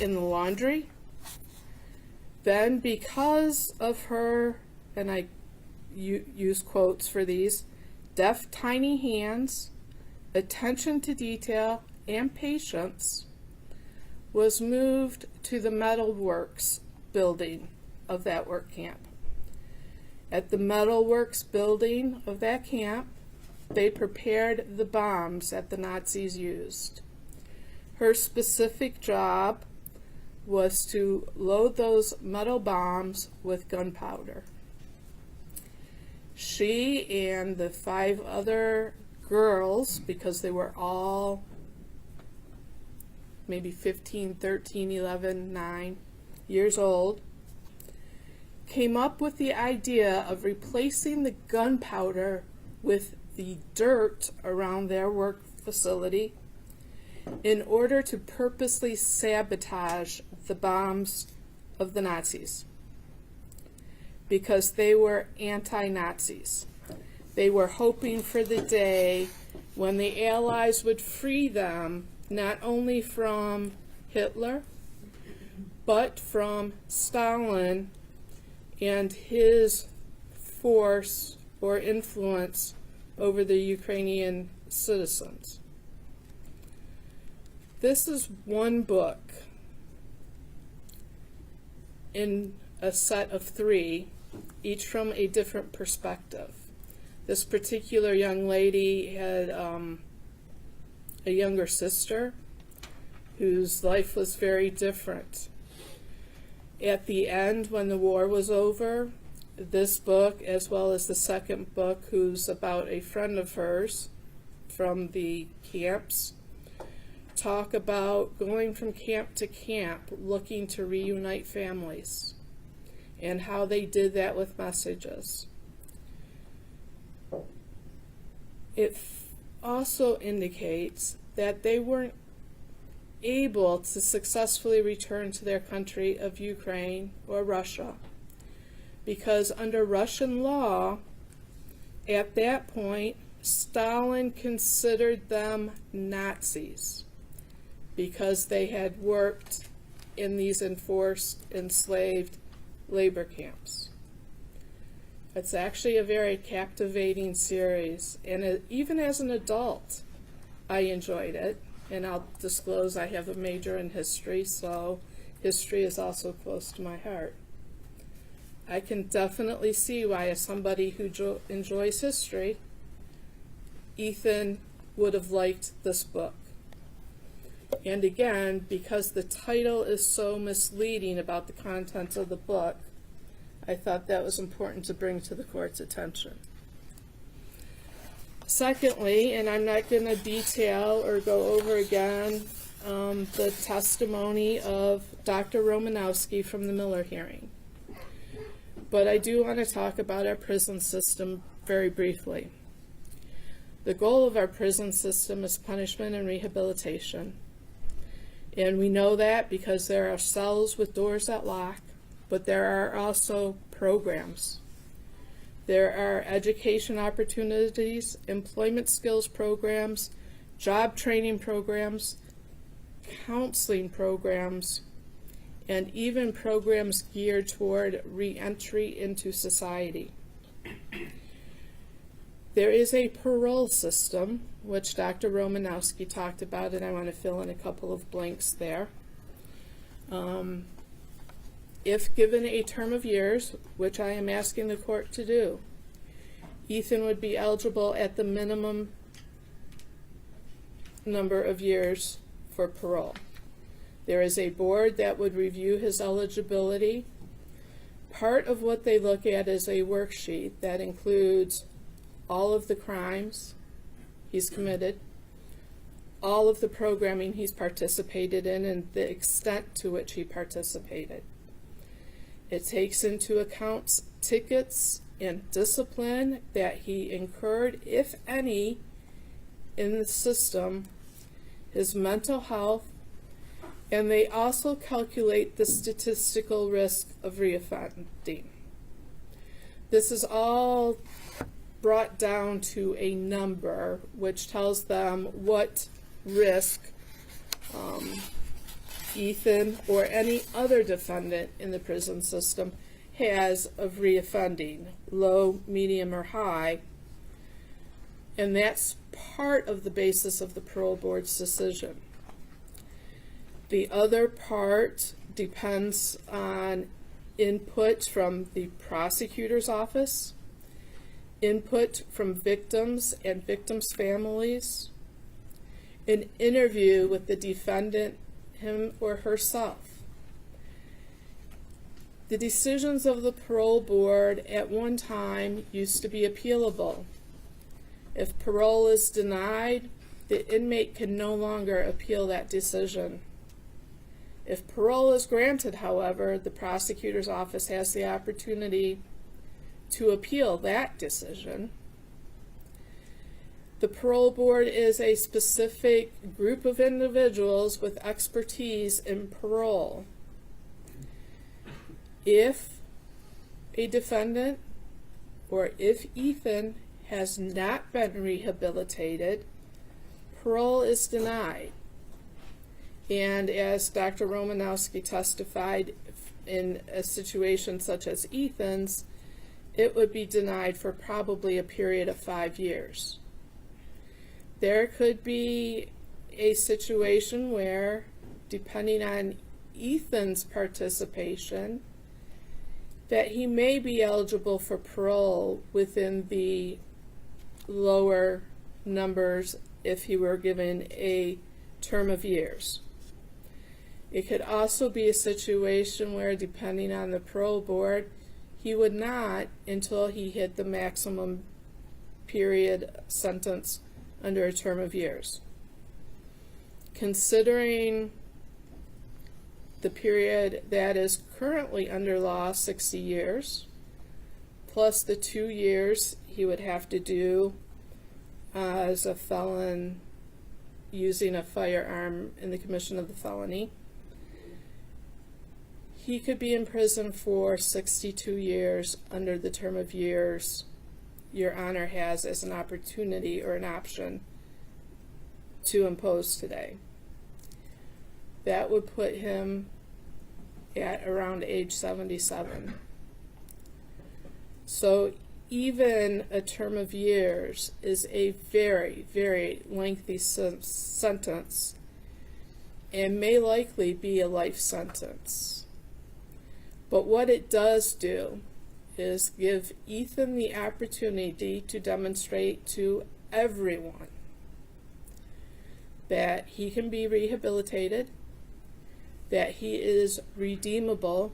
in the laundry, then because of her, and I use quotes for these, deft tiny hands, attention to detail, and patience, was moved to the metalworks building of that work camp. At the metalworks building of that camp, they prepared the bombs that the Nazis used. Her specific job was to load those metal bombs with gunpowder. She and the 5 other girls, because they were all maybe 15, 13, 11, 9 years old, came up with the idea of replacing the gunpowder with the dirt around their work facility in order to purposely sabotage the bombs of the Nazis, because they were anti-Nazis. They were hoping for the day when the Allies would free them not only from Hitler, but from Stalin and his force or influence over the Ukrainian citizens. This is one book in a set of 3, each from a different perspective. This particular young lady had a younger sister whose life was very different. At the end, when the war was over, this book, as well as the second book, who's about a friend of hers from the camps, talk about going from camp to camp, looking to reunite families, and how they did that with messages. It also indicates that they weren't able to successfully return to their country of Ukraine or Russia, because under Russian law, at that point, Stalin considered them Nazis because they had worked in these enforced, enslaved labor camps. It's actually a very captivating series, and even as an adult, I enjoyed it. And I'll disclose I have a major in history, so history is also close to my heart. I can definitely see why, as somebody who enjoys history, Ethan would have liked this book. And again, because the title is so misleading about the contents of the book, I thought that was important to bring to the court's attention. Secondly, and I'm not going to detail or go over again the testimony of Dr. Romanowski from the Miller hearing, but I do want to talk about our prison system very briefly. The goal of our prison system is punishment and rehabilitation, and we know that because there are cells with doors that lock, but there are also programs. There are education opportunities, employment skills programs, job training programs, counseling programs, and even programs geared toward re-entry into society. There is a parole system, which Dr. Romanowski talked about, and I want to fill in a couple of blanks there. If given a term of years, which I am asking the court to do, Ethan would be eligible at the minimum number of years for parole. There is a board that would review his eligibility. Part of what they look at is a worksheet that includes all of the crimes he's committed, all of the programming he's participated in, and the extent to which he participated. It takes into account tickets and discipline that he incurred, if any, in the system, his mental health, And they also calculate the statistical risk of reoffending. This is all brought down to a number which tells them what risk Ethan or any other defendant in the prison system has of reoffending, low, medium, or high. And that's part of the basis of the parole board's decision. The other part depends on input from the prosecutor's office, input from victims and victims' families, an interview with the defendant, him or herself. The decisions of the parole board at one time used to be appealable. If parole is denied, the inmate can no longer appeal that decision. If parole is granted, however, the prosecutor's office has the opportunity to appeal that decision. The parole board is a specific group of individuals with expertise in parole. If a defendant or if Ethan has not been rehabilitated, parole is denied. And as Dr. Romanowski testified, in a situation such as Ethan's, it would be denied for probably a period of 5 years. There could be a situation where, depending on Ethan's participation, that he may be eligible for parole within the lower numbers if he were given a term of years. It could also be a situation where, depending on the parole board, he would not until he hit the maximum period sentence under a term of years. Considering the period that is currently under law, 60 years, plus the 2 years he would have to do as a felon using a firearm in the commission of the felony, he could be in prison for 62 years under the term of years Your Honor has as an opportunity or an option to impose today. That would put him at around age 77. So even a term of years is a very, very lengthy sentence and may likely be a life sentence. But what it does do is give Ethan the opportunity to demonstrate to everyone that he can be rehabilitated, that he is redeemable,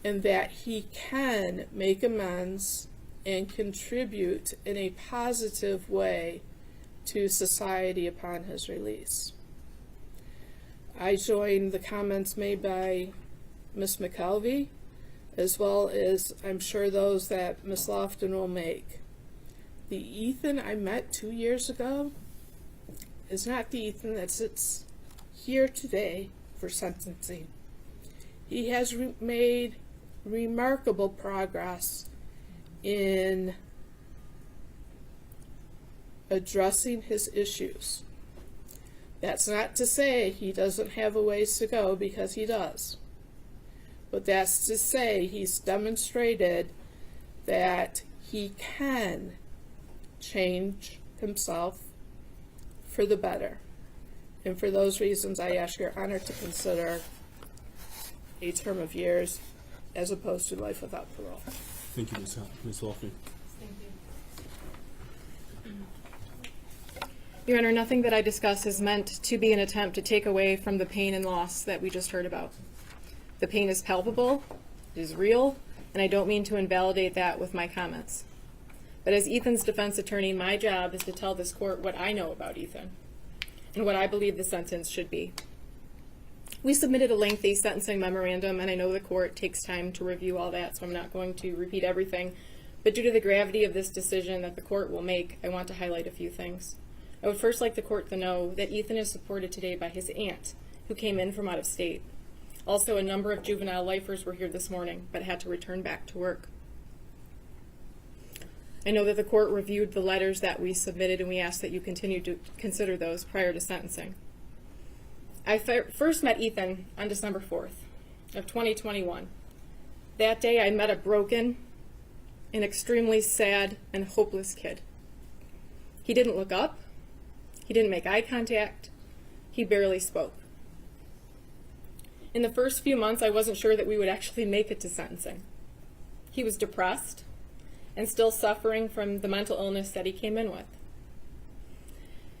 and that he can make amends and contribute in a positive way to society upon his release. I join the comments made by Ms. McKelvey, as well as I'm sure those that Ms. Lofton will make. The Ethan I met 2 years ago is not the Ethan that sits here today for sentencing. He has made remarkable progress in addressing his issues. That's not to say he doesn't have a ways to go, because he does. But that's to say he's demonstrated that he can change himself for the better. And for those reasons, I ask Your Honor to consider a term of years as opposed to life without parole. Thank you, Ms. Hoffman. Your Honor, nothing that I discuss is meant to be an attempt to take away from the pain and loss that we just heard about. The pain is palpable, it is real, and I don't mean to invalidate that with my comments. But as Ethan's defense attorney, my job is to tell this court what I know about Ethan and what I believe the sentence should be. We submitted a lengthy sentencing memorandum, and I know the court takes time to review all that, so I'm not going to repeat everything. But due to the gravity of this decision that the court will make, I want to highlight a few things. I would first like the court to know that Ethan is supported today by his aunt who came in from out of state. Also, a number of juvenile lifers were here this morning, but had to return back to work. I know that the court reviewed the letters that we submitted, and we ask that you continue to consider those prior to sentencing. I first met Ethan on December 4th of 2021. That day I met a broken and extremely sad and hopeless kid. He didn't look up, he didn't make eye contact, he barely spoke. In the first few months I wasn't sure that we would actually make it to sentencing. He was depressed and still suffering from the mental illness that he came in with.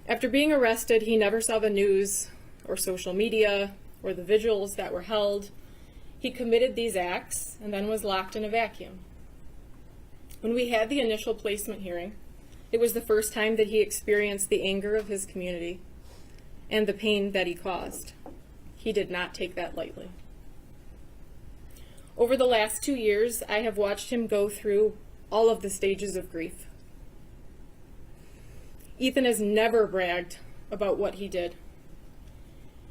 After being arrested, he never saw the news or social media or the vigils that were held. He committed these acts and then was locked in a vacuum. When we had the initial placement hearing, it was the first time that he experienced the anger of his community and the pain that he caused. He did not take that lightly. Over the last 2 years, I have watched him go through all of the stages of grief. Ethan has never bragged about what he did.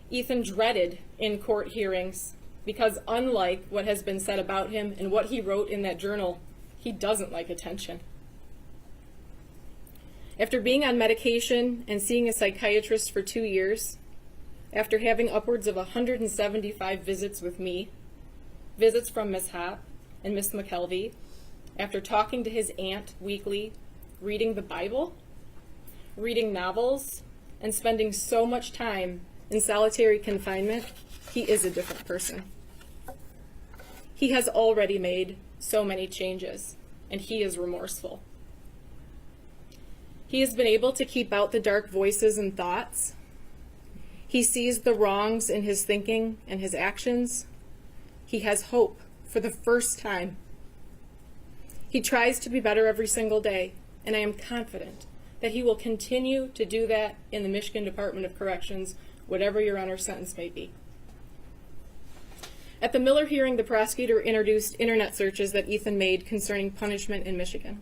Ethan dreaded in-court hearings because, unlike what has been said about him and what he wrote in that journal, he doesn't like attention. After being on medication and seeing a psychiatrist for 2 years, after having upwards of 175 visits with me, visits from Miss Hopp and Miss McKelvey, after talking to his aunt weekly, reading the Bible, reading novels, and spending so much time in solitary confinement, he is a different person. He has already made so many changes, and he is remorseful. He has been able to keep out the dark voices and thoughts. He sees the wrongs in his thinking and his actions. He has hope for the first time. He tries to be better every single day, and I am confident that he will continue to do that in the Michigan Department of Corrections, whatever your Honor's sentence may be. At the Miller hearing, the prosecutor introduced internet searches that Ethan made concerning punishment in Michigan.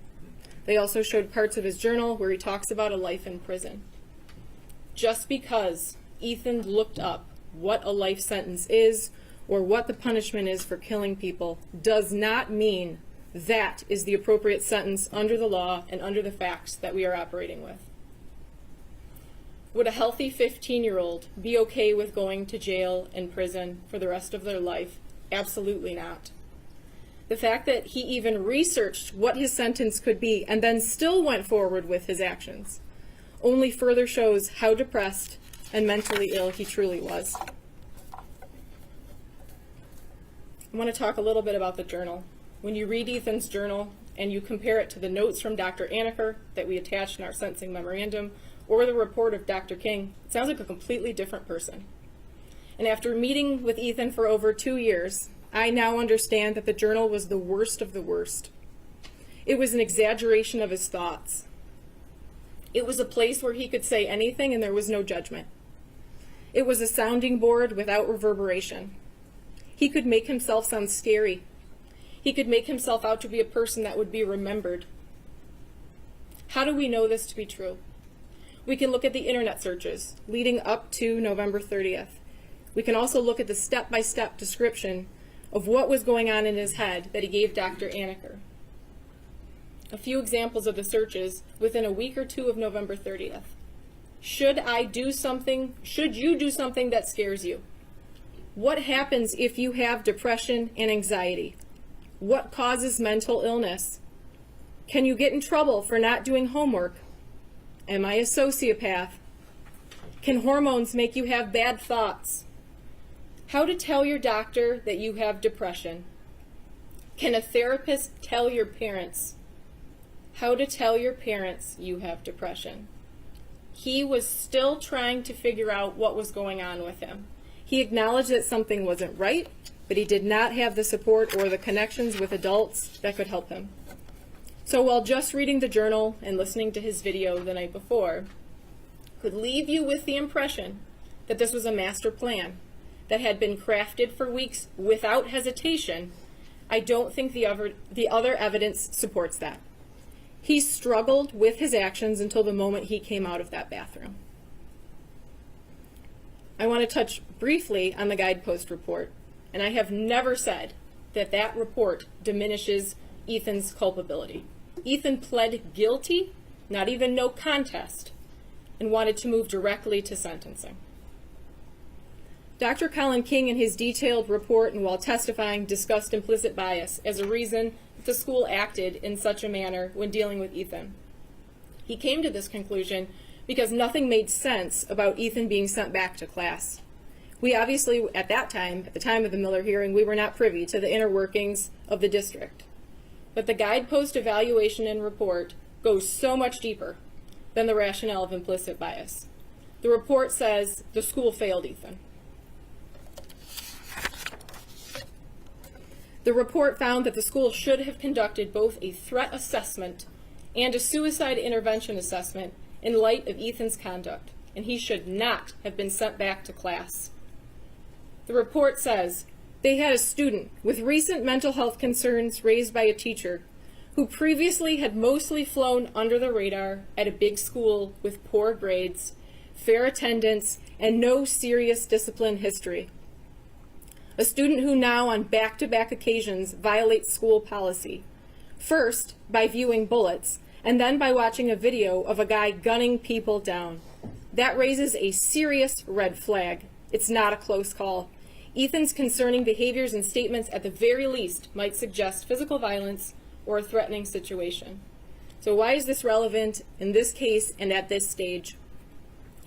They also showed parts of his journal where he talks about a life in prison. Just because Ethan looked up what a life sentence is or what the punishment is for killing people does not mean that is the appropriate sentence under the law and under the facts that we are operating with. Would a healthy 15-year-old be okay with going to jail and prison for the rest of their life? Absolutely not. The fact that he even researched what his sentence could be and then still went forward with his actions only further shows how depressed and mentally ill he truly was. I want to talk a little bit about the journal. When you read Ethan's journal and you compare it to the notes from Dr. Anaker that we attached in our sentencing memorandum or the report of Dr. King, it sounds like a completely different person. And after meeting with Ethan for over 2 years, I now understand that the journal was the worst of the worst. It was an exaggeration of his thoughts. It was a place where he could say anything and there was no judgment. It was a sounding board without reverberation. He could make himself sound scary. He could make himself out to be a person that would be remembered. How do we know this to be true? We can look at the internet searches leading up to November 30th. We can also look at the step-by-step description of what was going on in his head that he gave Dr. Anaker. A few examples of the searches within a week or two of November 30th. Should you do something that scares you? What happens if you have depression and anxiety? What causes mental illness? Can you get in trouble for not doing homework? Am I a sociopath? Can hormones make you have bad thoughts? How to tell your doctor that you have depression? Can a therapist tell your parents? How to tell your parents you have depression? He was still trying to figure out what was going on with him. He acknowledged that something wasn't right, but he did not have the support or the connections with adults that could help him. So while just reading the journal and listening to his video the night before could leave you with the impression that this was a master plan that had been crafted for weeks without hesitation, I don't think the other evidence supports that. He struggled with his actions until the moment he came out of that bathroom. I want to touch briefly on the guidepost report, and I have never said that that report diminishes Ethan's culpability. Ethan pled guilty, not even no contest, and wanted to move directly to sentencing. Dr. Colin King, in his detailed report and while testifying, discussed implicit bias as a reason that the school acted in such a manner when dealing with Ethan. He came to this conclusion because nothing made sense about Ethan being sent back to class. We obviously, at that time, at the time of the Miller hearing, we were not privy to the inner workings of the district. But the guidepost evaluation and report goes so much deeper than the rationale of implicit bias. The report says the school failed Ethan. The report found that the school should have conducted both a threat assessment and a suicide intervention assessment in light of Ethan's conduct, and he should not have been sent back to class. The report says they had a student with recent mental health concerns raised by a teacher who previously had mostly flown under the radar at a big school with poor grades, fair attendance, and no serious discipline history. A student who now on back-to-back occasions violates school policy, first by viewing bullets, and then by watching a video of a guy gunning people down. That raises a serious red flag. It's not a close call. Ethan's concerning behaviors and statements at the very least might suggest physical violence or a threatening situation. So why is this relevant in this case and at this stage?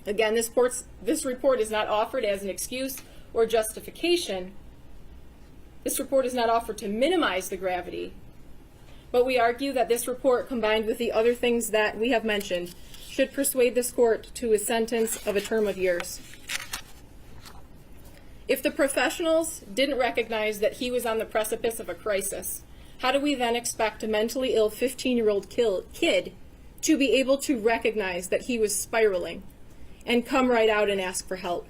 Again, this report is not offered as an excuse or justification. This report is not offered to minimize the gravity, but we argue that this report, combined with the other things that we have mentioned, should persuade this court to a sentence of a term of years. If the professionals didn't recognize that he was on the precipice of a crisis, how do we then expect a mentally ill 15-year-old kid to be able to recognize that he was spiraling and come right out and ask for help?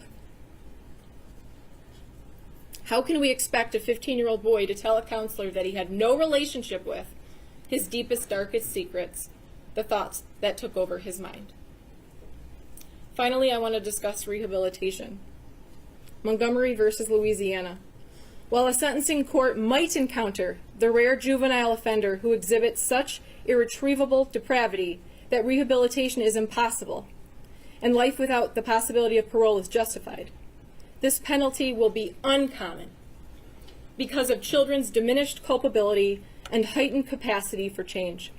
How can we expect a 15-year-old boy to tell a counselor that he had no relationship with his deepest, darkest secrets, the thoughts that took over his mind? Finally, I want to discuss rehabilitation. Montgomery versus Louisiana. While a sentencing court might encounter the rare juvenile offender who exhibits such irretrievable depravity that rehabilitation is impossible, and life without the possibility of parole is justified, this penalty will be uncommon because of children's diminished culpability and heightened capacity for change.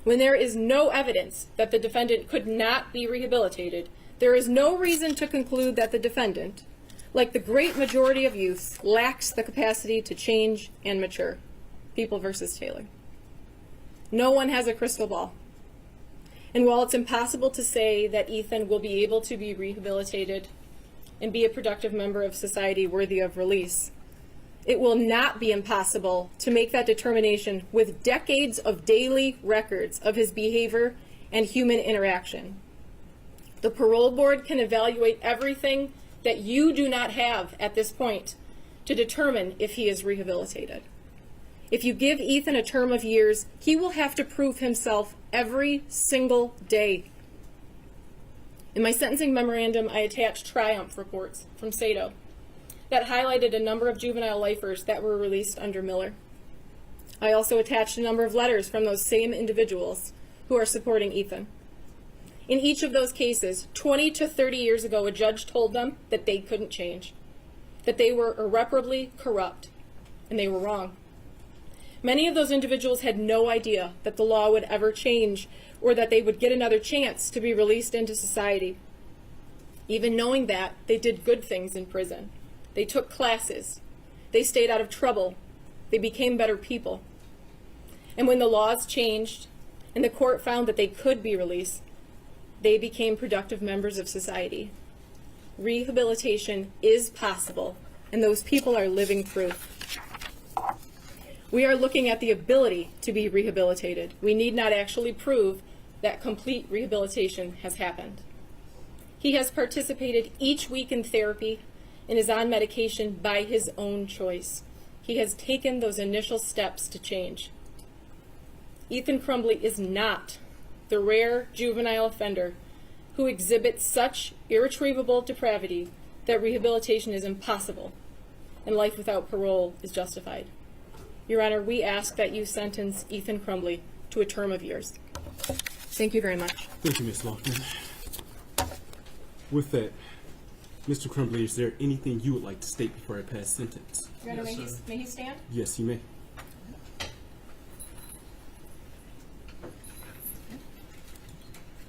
When there is no evidence that the defendant could not be rehabilitated, there is no reason to conclude that the defendant, like the great majority of youth, lacks the capacity to change and mature. People versus Taylor. No one has a crystal ball. And while it's impossible to say that Ethan will be able to be rehabilitated and be a productive member of society worthy of release, it will not be impossible to make that determination with decades of daily records of his behavior and human interaction. The parole board can evaluate everything that you do not have at this point to determine if he is rehabilitated. If you give Ethan a term of years, he will have to prove himself every single day. In my sentencing memorandum, I attached triumph reports from Sato that highlighted a number of juvenile lifers that were released under Miller. I also attached a number of letters from those same individuals who are supporting Ethan. In each of those cases, 20 to 30 years ago, a judge told them that they couldn't change, that they were irreparably corrupt, and they were wrong. Many of those individuals had no idea that the law would ever change or that they would get another chance to be released into society. Even knowing that, they did good things in prison. They took classes. They stayed out of trouble. They became better people. And when the laws changed and the court found that they could be released, they became productive members of society. Rehabilitation is possible, and those people are living proof. We are looking at the ability to be rehabilitated. We need not actually prove that complete rehabilitation has happened. He has participated each week in therapy and is on medication by his own choice. He has taken those initial steps to change. Ethan Crumbley is not the rare juvenile offender who exhibit such irretrievable depravity that rehabilitation is impossible and life without parole is justified. Your Honor, we ask that you sentence Ethan Crumbley to a term of years. Thank you very much. Thank you, Ms. Loughlin. With that, Mr. Crumbley, is there anything you would like to state before I pass sentence? Your Honor, may he stand? Yes, you may.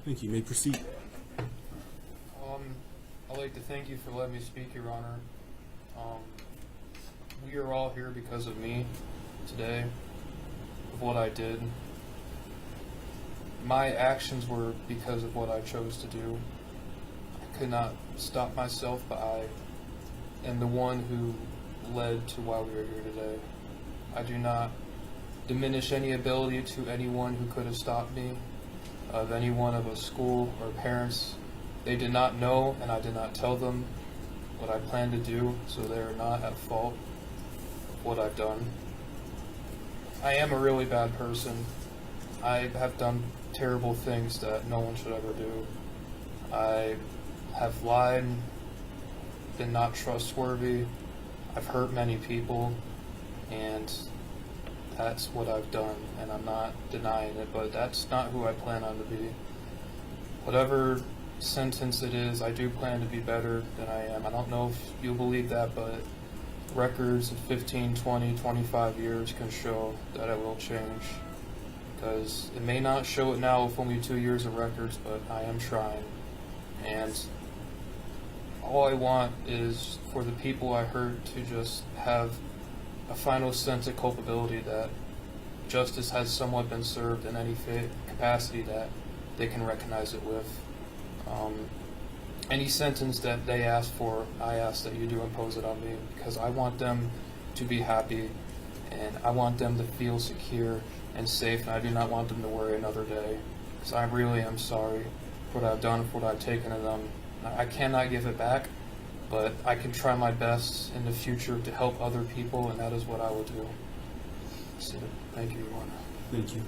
Thank you. You may proceed. I'd like to thank you for letting me speak, Your Honor. We are all here because of me today, of what I did. My actions were because of what I chose to do. I could not stop myself, but I am the one who led to why we are here today. I do not diminish any ability to anyone who could have stopped me, of anyone of a school or parents. They did not know, and I did not tell them what I planned to do, so they are not at fault of what I've done. I am a really bad person. I have done terrible things that no one should ever do. I have lied, been not trustworthy. I've hurt many people, and that's what I've done, and I'm not denying it, but that's not who I plan on to be. Whatever sentence it is, I do plan to be better than I am. I don't know if you'll believe that, but records of 15, 20, 25 years can show that I will change. Because it may not show it now with only 2 years of records, but I am trying. And all I want is for the people I hurt to just have a final sense of culpability that justice has somewhat been served in any capacity that they can recognize it with. Any sentence that they ask for, I ask that you do impose it on me, because I want them to be happy, and I want them to feel secure and safe, and I do not want them to worry another day, because I really am sorry for what I've done, for what I've taken of them. I cannot give it back, but I can try my best in the future to help other people, and that is what I will do. So, thank you, Your Honor. Thank you.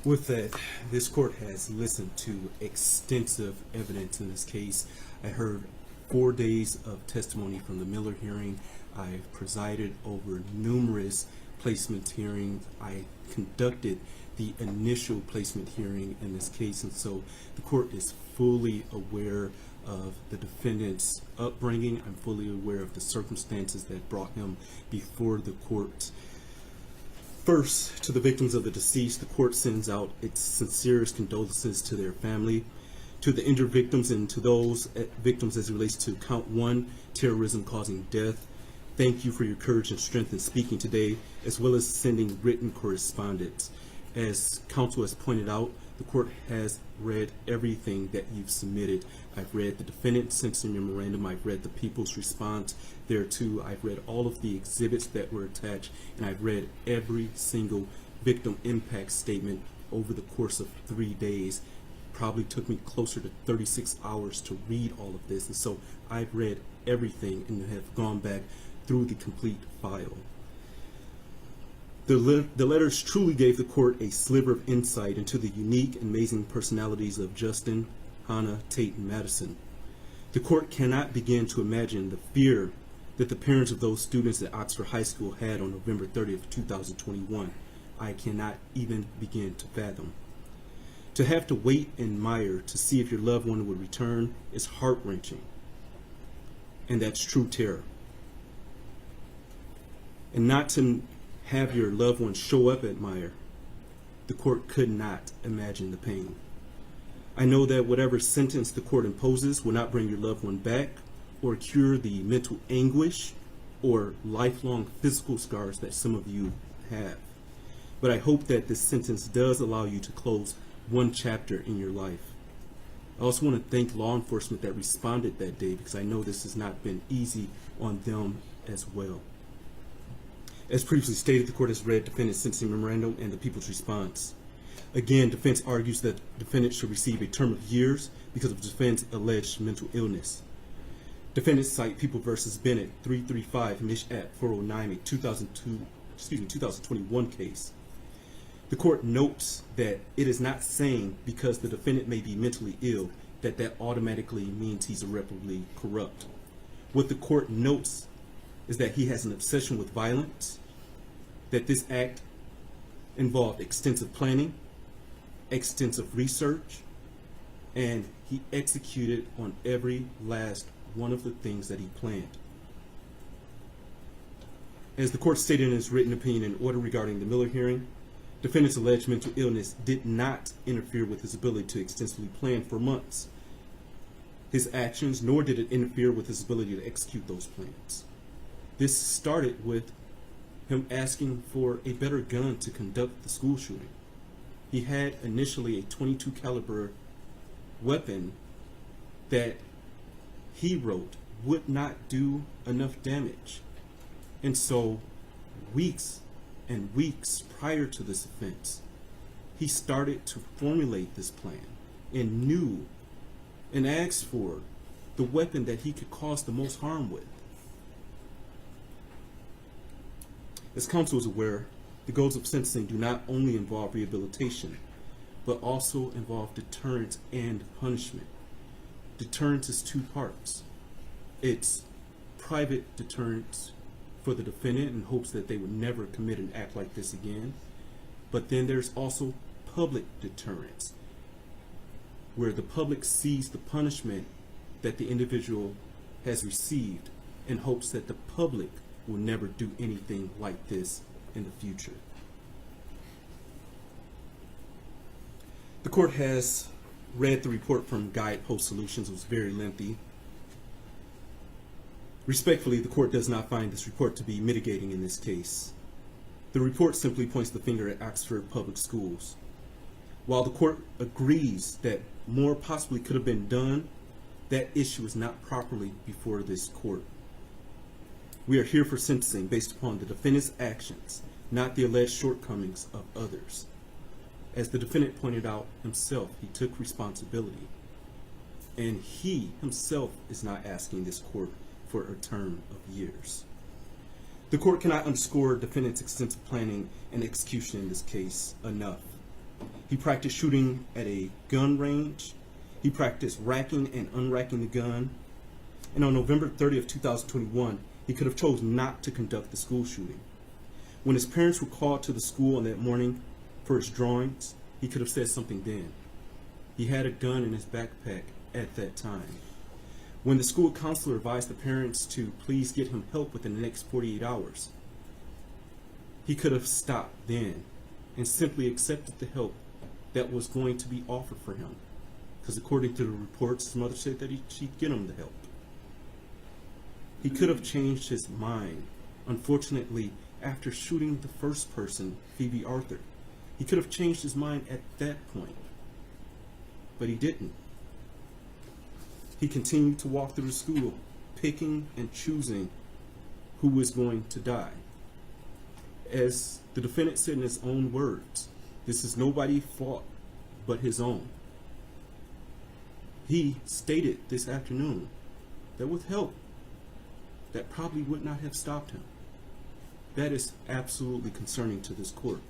With that, this court has listened to extensive evidence in this case. I heard 4 days of testimony from the Miller hearing. I presided over numerous placement hearings. I conducted the initial placement hearing in this case, and so the court is fully aware of the defendant's upbringing. I'm fully aware of the circumstances that brought him before the court. First, to the victims of the deceased, the court sends out its sincerest condolences to their family. To the injured victims and to those victims as it relates to count 1, terrorism causing death, thank you for your courage and strength in speaking today, as well as sending written correspondence. As counsel has pointed out, the court has read everything that you've submitted. I've read the defendant's sentencing memorandum. I've read the people's response thereto. I've read all of the exhibits that were attached, and I've read every single victim impact statement over the course of 3 days. Probably took me closer to 36 hours to read all of this, and so I've read everything and have gone back through the complete file. The letters truly gave the court a sliver of insight into the unique and amazing personalities of Justin, Hannah, Tate, and Madison. The court cannot begin to imagine the fear that the parents of those students at Oxford High School had on November 30th, 2021. I cannot even begin to fathom. To have to wait and mire to see if your loved one would return is heart-wrenching, and that's true terror. And not to have your loved one show up at Mire, the court could not imagine the pain. I know that whatever sentence the court imposes will not bring your loved one back or cure the mental anguish or lifelong physical scars that some of you have. But I hope that this sentence does allow you to close one chapter in your life. I also want to thank law enforcement that responded that day, because I know this has not been easy on them as well. As previously stated, the court has read defendant's sentencing memorandum and the people's response. Again, defense argues that the defendant should receive a term of years because of the defendant's alleged mental illness. Defendants cite People v. Bennett 335 Mich. at 409, a 2021 case. The court notes that it is not saying because the defendant may be mentally ill that that automatically means he's irreparably corrupt. What the court notes is that he has an obsession with violence, that this act involved extensive planning, extensive research, and he executed on every last one of the things that he planned. As the court stated in its written opinion and order regarding the Miller hearing, defendant's alleged mental illness did not interfere with his ability to extensively plan for months. His actions, nor did it interfere with his ability to execute those plans. This started with him asking for a better gun to conduct the school shooting. He had initially a .22 caliber weapon that he wrote would not do enough damage. And so weeks and weeks prior to this offense, he started to formulate this plan and knew and asked for the weapon that he could cause the most harm with. As counsel is aware, the goals of sentencing do not only involve rehabilitation, but also involve deterrence and punishment. Deterrence is two parts. It's private deterrence for the defendant in hopes that they would never commit an act like this again. But then there's also public deterrence, where the public sees the punishment that the individual has received in hopes that the public will never do anything like this in the future. The court has read the report from Guidepost Solutions. It was very lengthy. Respectfully, the court does not find this report to be mitigating in this case. The report simply points the finger at Oxford Public Schools. While the court agrees that more possibly could have been done, that issue is not properly before this court. We are here for sentencing based upon the defendant's actions, not the alleged shortcomings of others. As the defendant pointed out himself, he took responsibility. And he himself is not asking this court for a term of years. The court cannot underscore defendant's extensive planning and execution in this case enough. He practiced shooting at a gun range. He practiced racking and unracking the gun. And on November 30th, 2021, he could have chosen not to conduct the school shooting. When his parents were called to the school on that morning for his drawings, he could have said something then. He had a gun in his backpack at that time. When the school counselor advised the parents to please get him help within the next 48 hours, he could have stopped then and simply accepted the help that was going to be offered for him. Because according to the reports, his mother said that she'd get him the help. He could have changed his mind. Unfortunately, after shooting the first person, Phoebe Arthur, he could have changed his mind at that point. But he didn't. He continued to walk through the school, picking and choosing who was going to die. As the defendant said in his own words, this is nobody's fault but his own. He stated this afternoon that with help, that probably would not have stopped him. That is absolutely concerning to this court.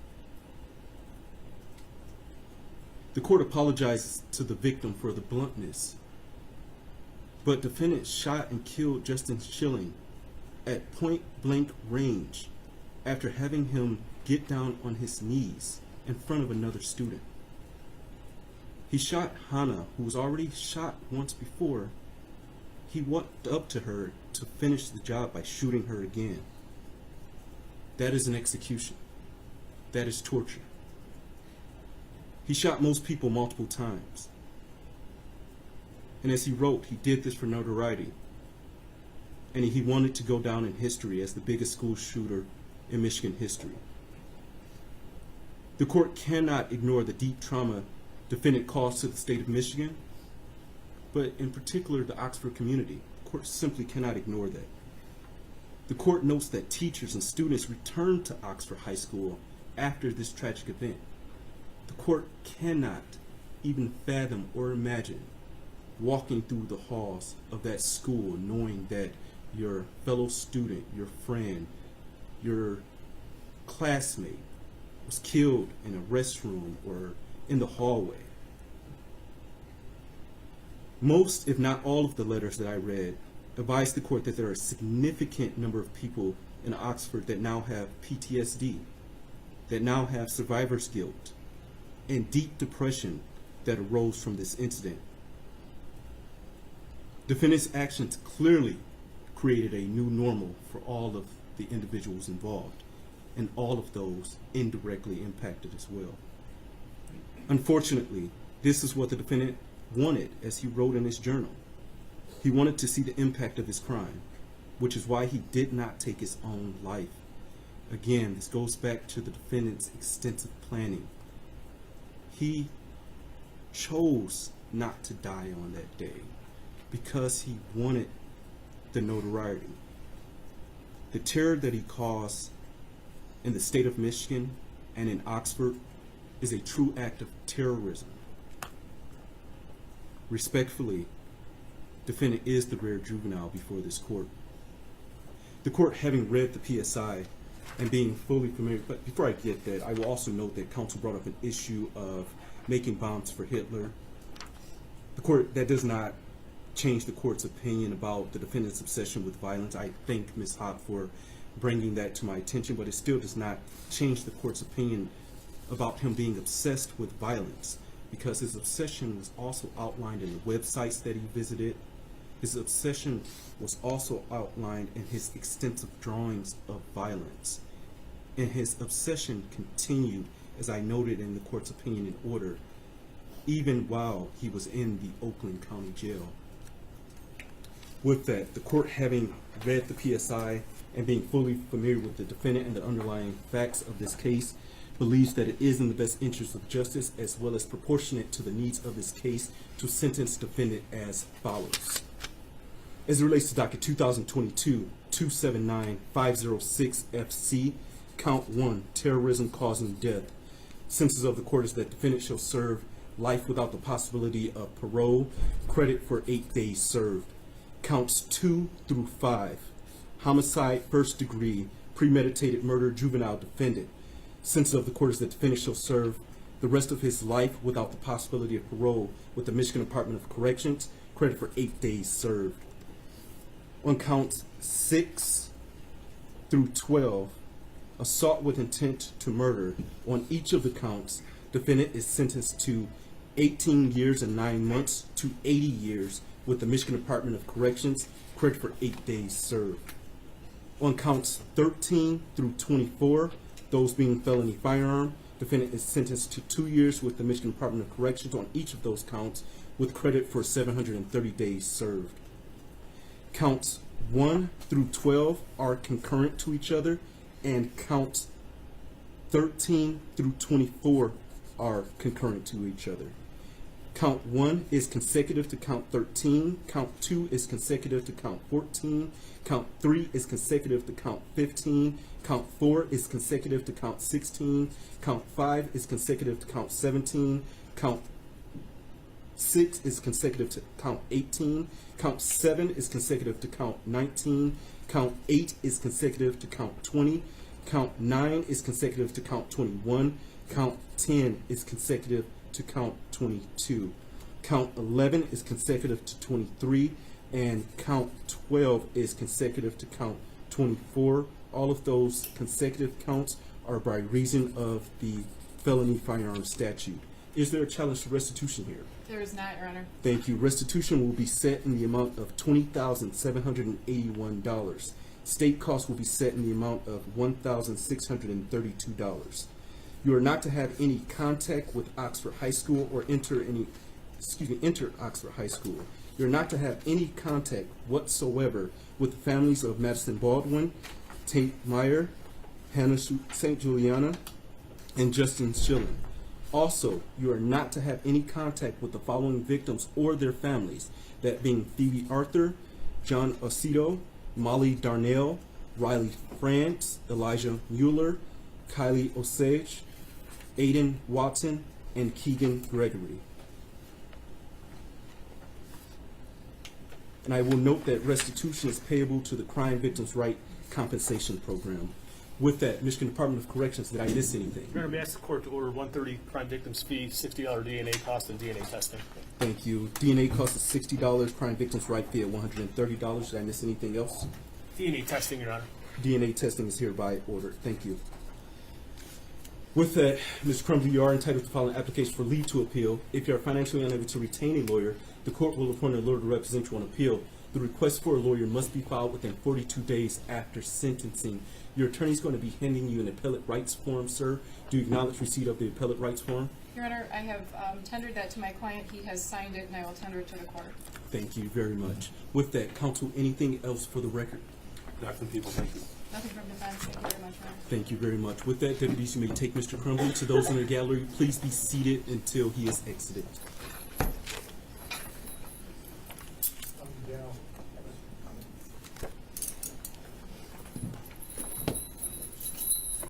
The court apologizes to the victim for the bluntness, but defendant shot and killed Justin Schilling at point-blank range after having him get down on his knees in front of another student. He shot Hannah, who was already shot once before. He walked up to her to finish the job by shooting her again. That is an execution. That is torture. He shot most people multiple times. And as he wrote, he did this for notoriety. And he wanted to go down in history as the biggest school shooter in Michigan history. The court cannot ignore the deep trauma defendant caused to the state of Michigan, but in particular the Oxford community. The court simply cannot ignore that. The court notes that teachers and students returned to Oxford High School after this tragic event. The court cannot even fathom or imagine walking through the halls of that school knowing that your fellow student, your friend, your classmate was killed in a restroom or in the hallway. Most, if not all, of the letters that I read advised the court that there are a significant number of people in Oxford that now have PTSD, that now have survivor's guilt, and deep depression that arose from this incident. Defendant's actions clearly created a new normal for all of the individuals involved, and all of those indirectly impacted as well. Unfortunately, this is what the defendant wanted, as he wrote in his journal. He wanted to see the impact of his crime, which is why he did not take his own life. Again, this goes back to the defendant's extensive planning. He chose not to die on that day because he wanted the notoriety. The terror that he caused in the state of Michigan and in Oxford is a true act of terrorism. Respectfully, defendant is the rare juvenile before this court. The court, having read the PSI and being fully familiar, but before I get that, I will also note that counsel brought up an issue of making bombs for Hitler. The court, that does not change the court's opinion about the defendant's obsession with violence. I thank Ms. Hott for bringing that to my attention, but it still does not change the court's opinion about him being obsessed with violence, because his obsession was also outlined in the websites that he visited. His obsession was also outlined in his extensive drawings of violence. And his obsession continued, as I noted in the court's opinion in order, even while he was in the Oakland County Jail. With that, the court, having read the PSI and being fully familiar with the defendant and the underlying facts of this case, believes that it is in the best interest of justice as well as proportionate to the needs of this case to sentence defendant as follows. As it relates to docket 2022-279-506 FC, count 1, terrorism causing death. Sentence of the court is that defendant shall serve life without the possibility of parole, credit for 8 days served. Counts 2 through 5, homicide, first degree, premeditated murder, juvenile defendant. Sentence of the court is that defendant shall serve the rest of his life without the possibility of parole with the Michigan Department of Corrections, credit for 8 days served. On counts 6 through 12, assault with intent to murder. On each of the counts, defendant is sentenced to 18 years and 9 months to 80 years with the Michigan Department of Corrections, credit for 8 days served. On counts 13 through 24, those being felony firearm, defendant is sentenced to 2 years with the Michigan Department of Corrections on each of those counts with credit for 730 days served. Counts 1 through 12 are concurrent to each other, and counts 13 through 24 are concurrent to each other. Count 1 is consecutive to count 13, count 2 is consecutive to count 14, count 3 is consecutive to count 15, count 4 is consecutive to count 16, count 5 is consecutive to count 17, count 6 is consecutive to count 18, count 7 is consecutive to count 19, count 8 is consecutive to count 20, count 9 is consecutive to count 21, count 10 is consecutive to count 22, count 11 is consecutive to 23, and count 12 is consecutive to count 24. All of those consecutive counts are by reason of the felony firearm statute. Is there a challenge to restitution here? There is not, Your Honor. Thank you. Restitution will be set in the amount of $20,781. State costs will be set in the amount of $1,632. You are not to have any contact with Oxford High School or enter Oxford High School. You're not to have any contact whatsoever with the families of Madison Baldwin, Tate Meyer, Hannah St. Juliana, and Justin Schilling. Also, you are not to have any contact with the following victims or their families, that being Phoebe Arthur, John Osito, Molly Darnell, Riley France, Elijah Mueller, Kylie Osage, Aiden Watson, and Keegan Gregory. And I will note that restitution is payable to the Crime Victims' Right Compensation Program. With that, Michigan Department of Corrections, did I miss anything? Your Honor, may I ask the court to order 130 crime victims fee, $60 DNA cost, and DNA testing? Thank you. DNA cost is $60, Crime Victims' Right fee at $130. Did I miss anything else? DNA testing, Your Honor. DNA testing is hereby ordered. Thank you. With that, Mr. Crumbly, you are entitled to file an application for leave to appeal. If you are financially unable to retain a lawyer, the court will appoint a lawyer to represent you on appeal. The request for a lawyer must be filed within 42 days after sentencing. Your attorney is going to be handing you an appellate rights form, sir. Do you acknowledge receipt of the appellate rights form? Your Honor, I have tendered that to my client. He has signed it, and I will tender it to the court. Thank you very much. With that, counsel, anything else for the record? Not from people, thank you. Nothing from defense. Thank you very much, Your Honor. Thank you very much. With that, deputies, you may take Mr. Crumbly. To those in the gallery, please be seated until he is exited.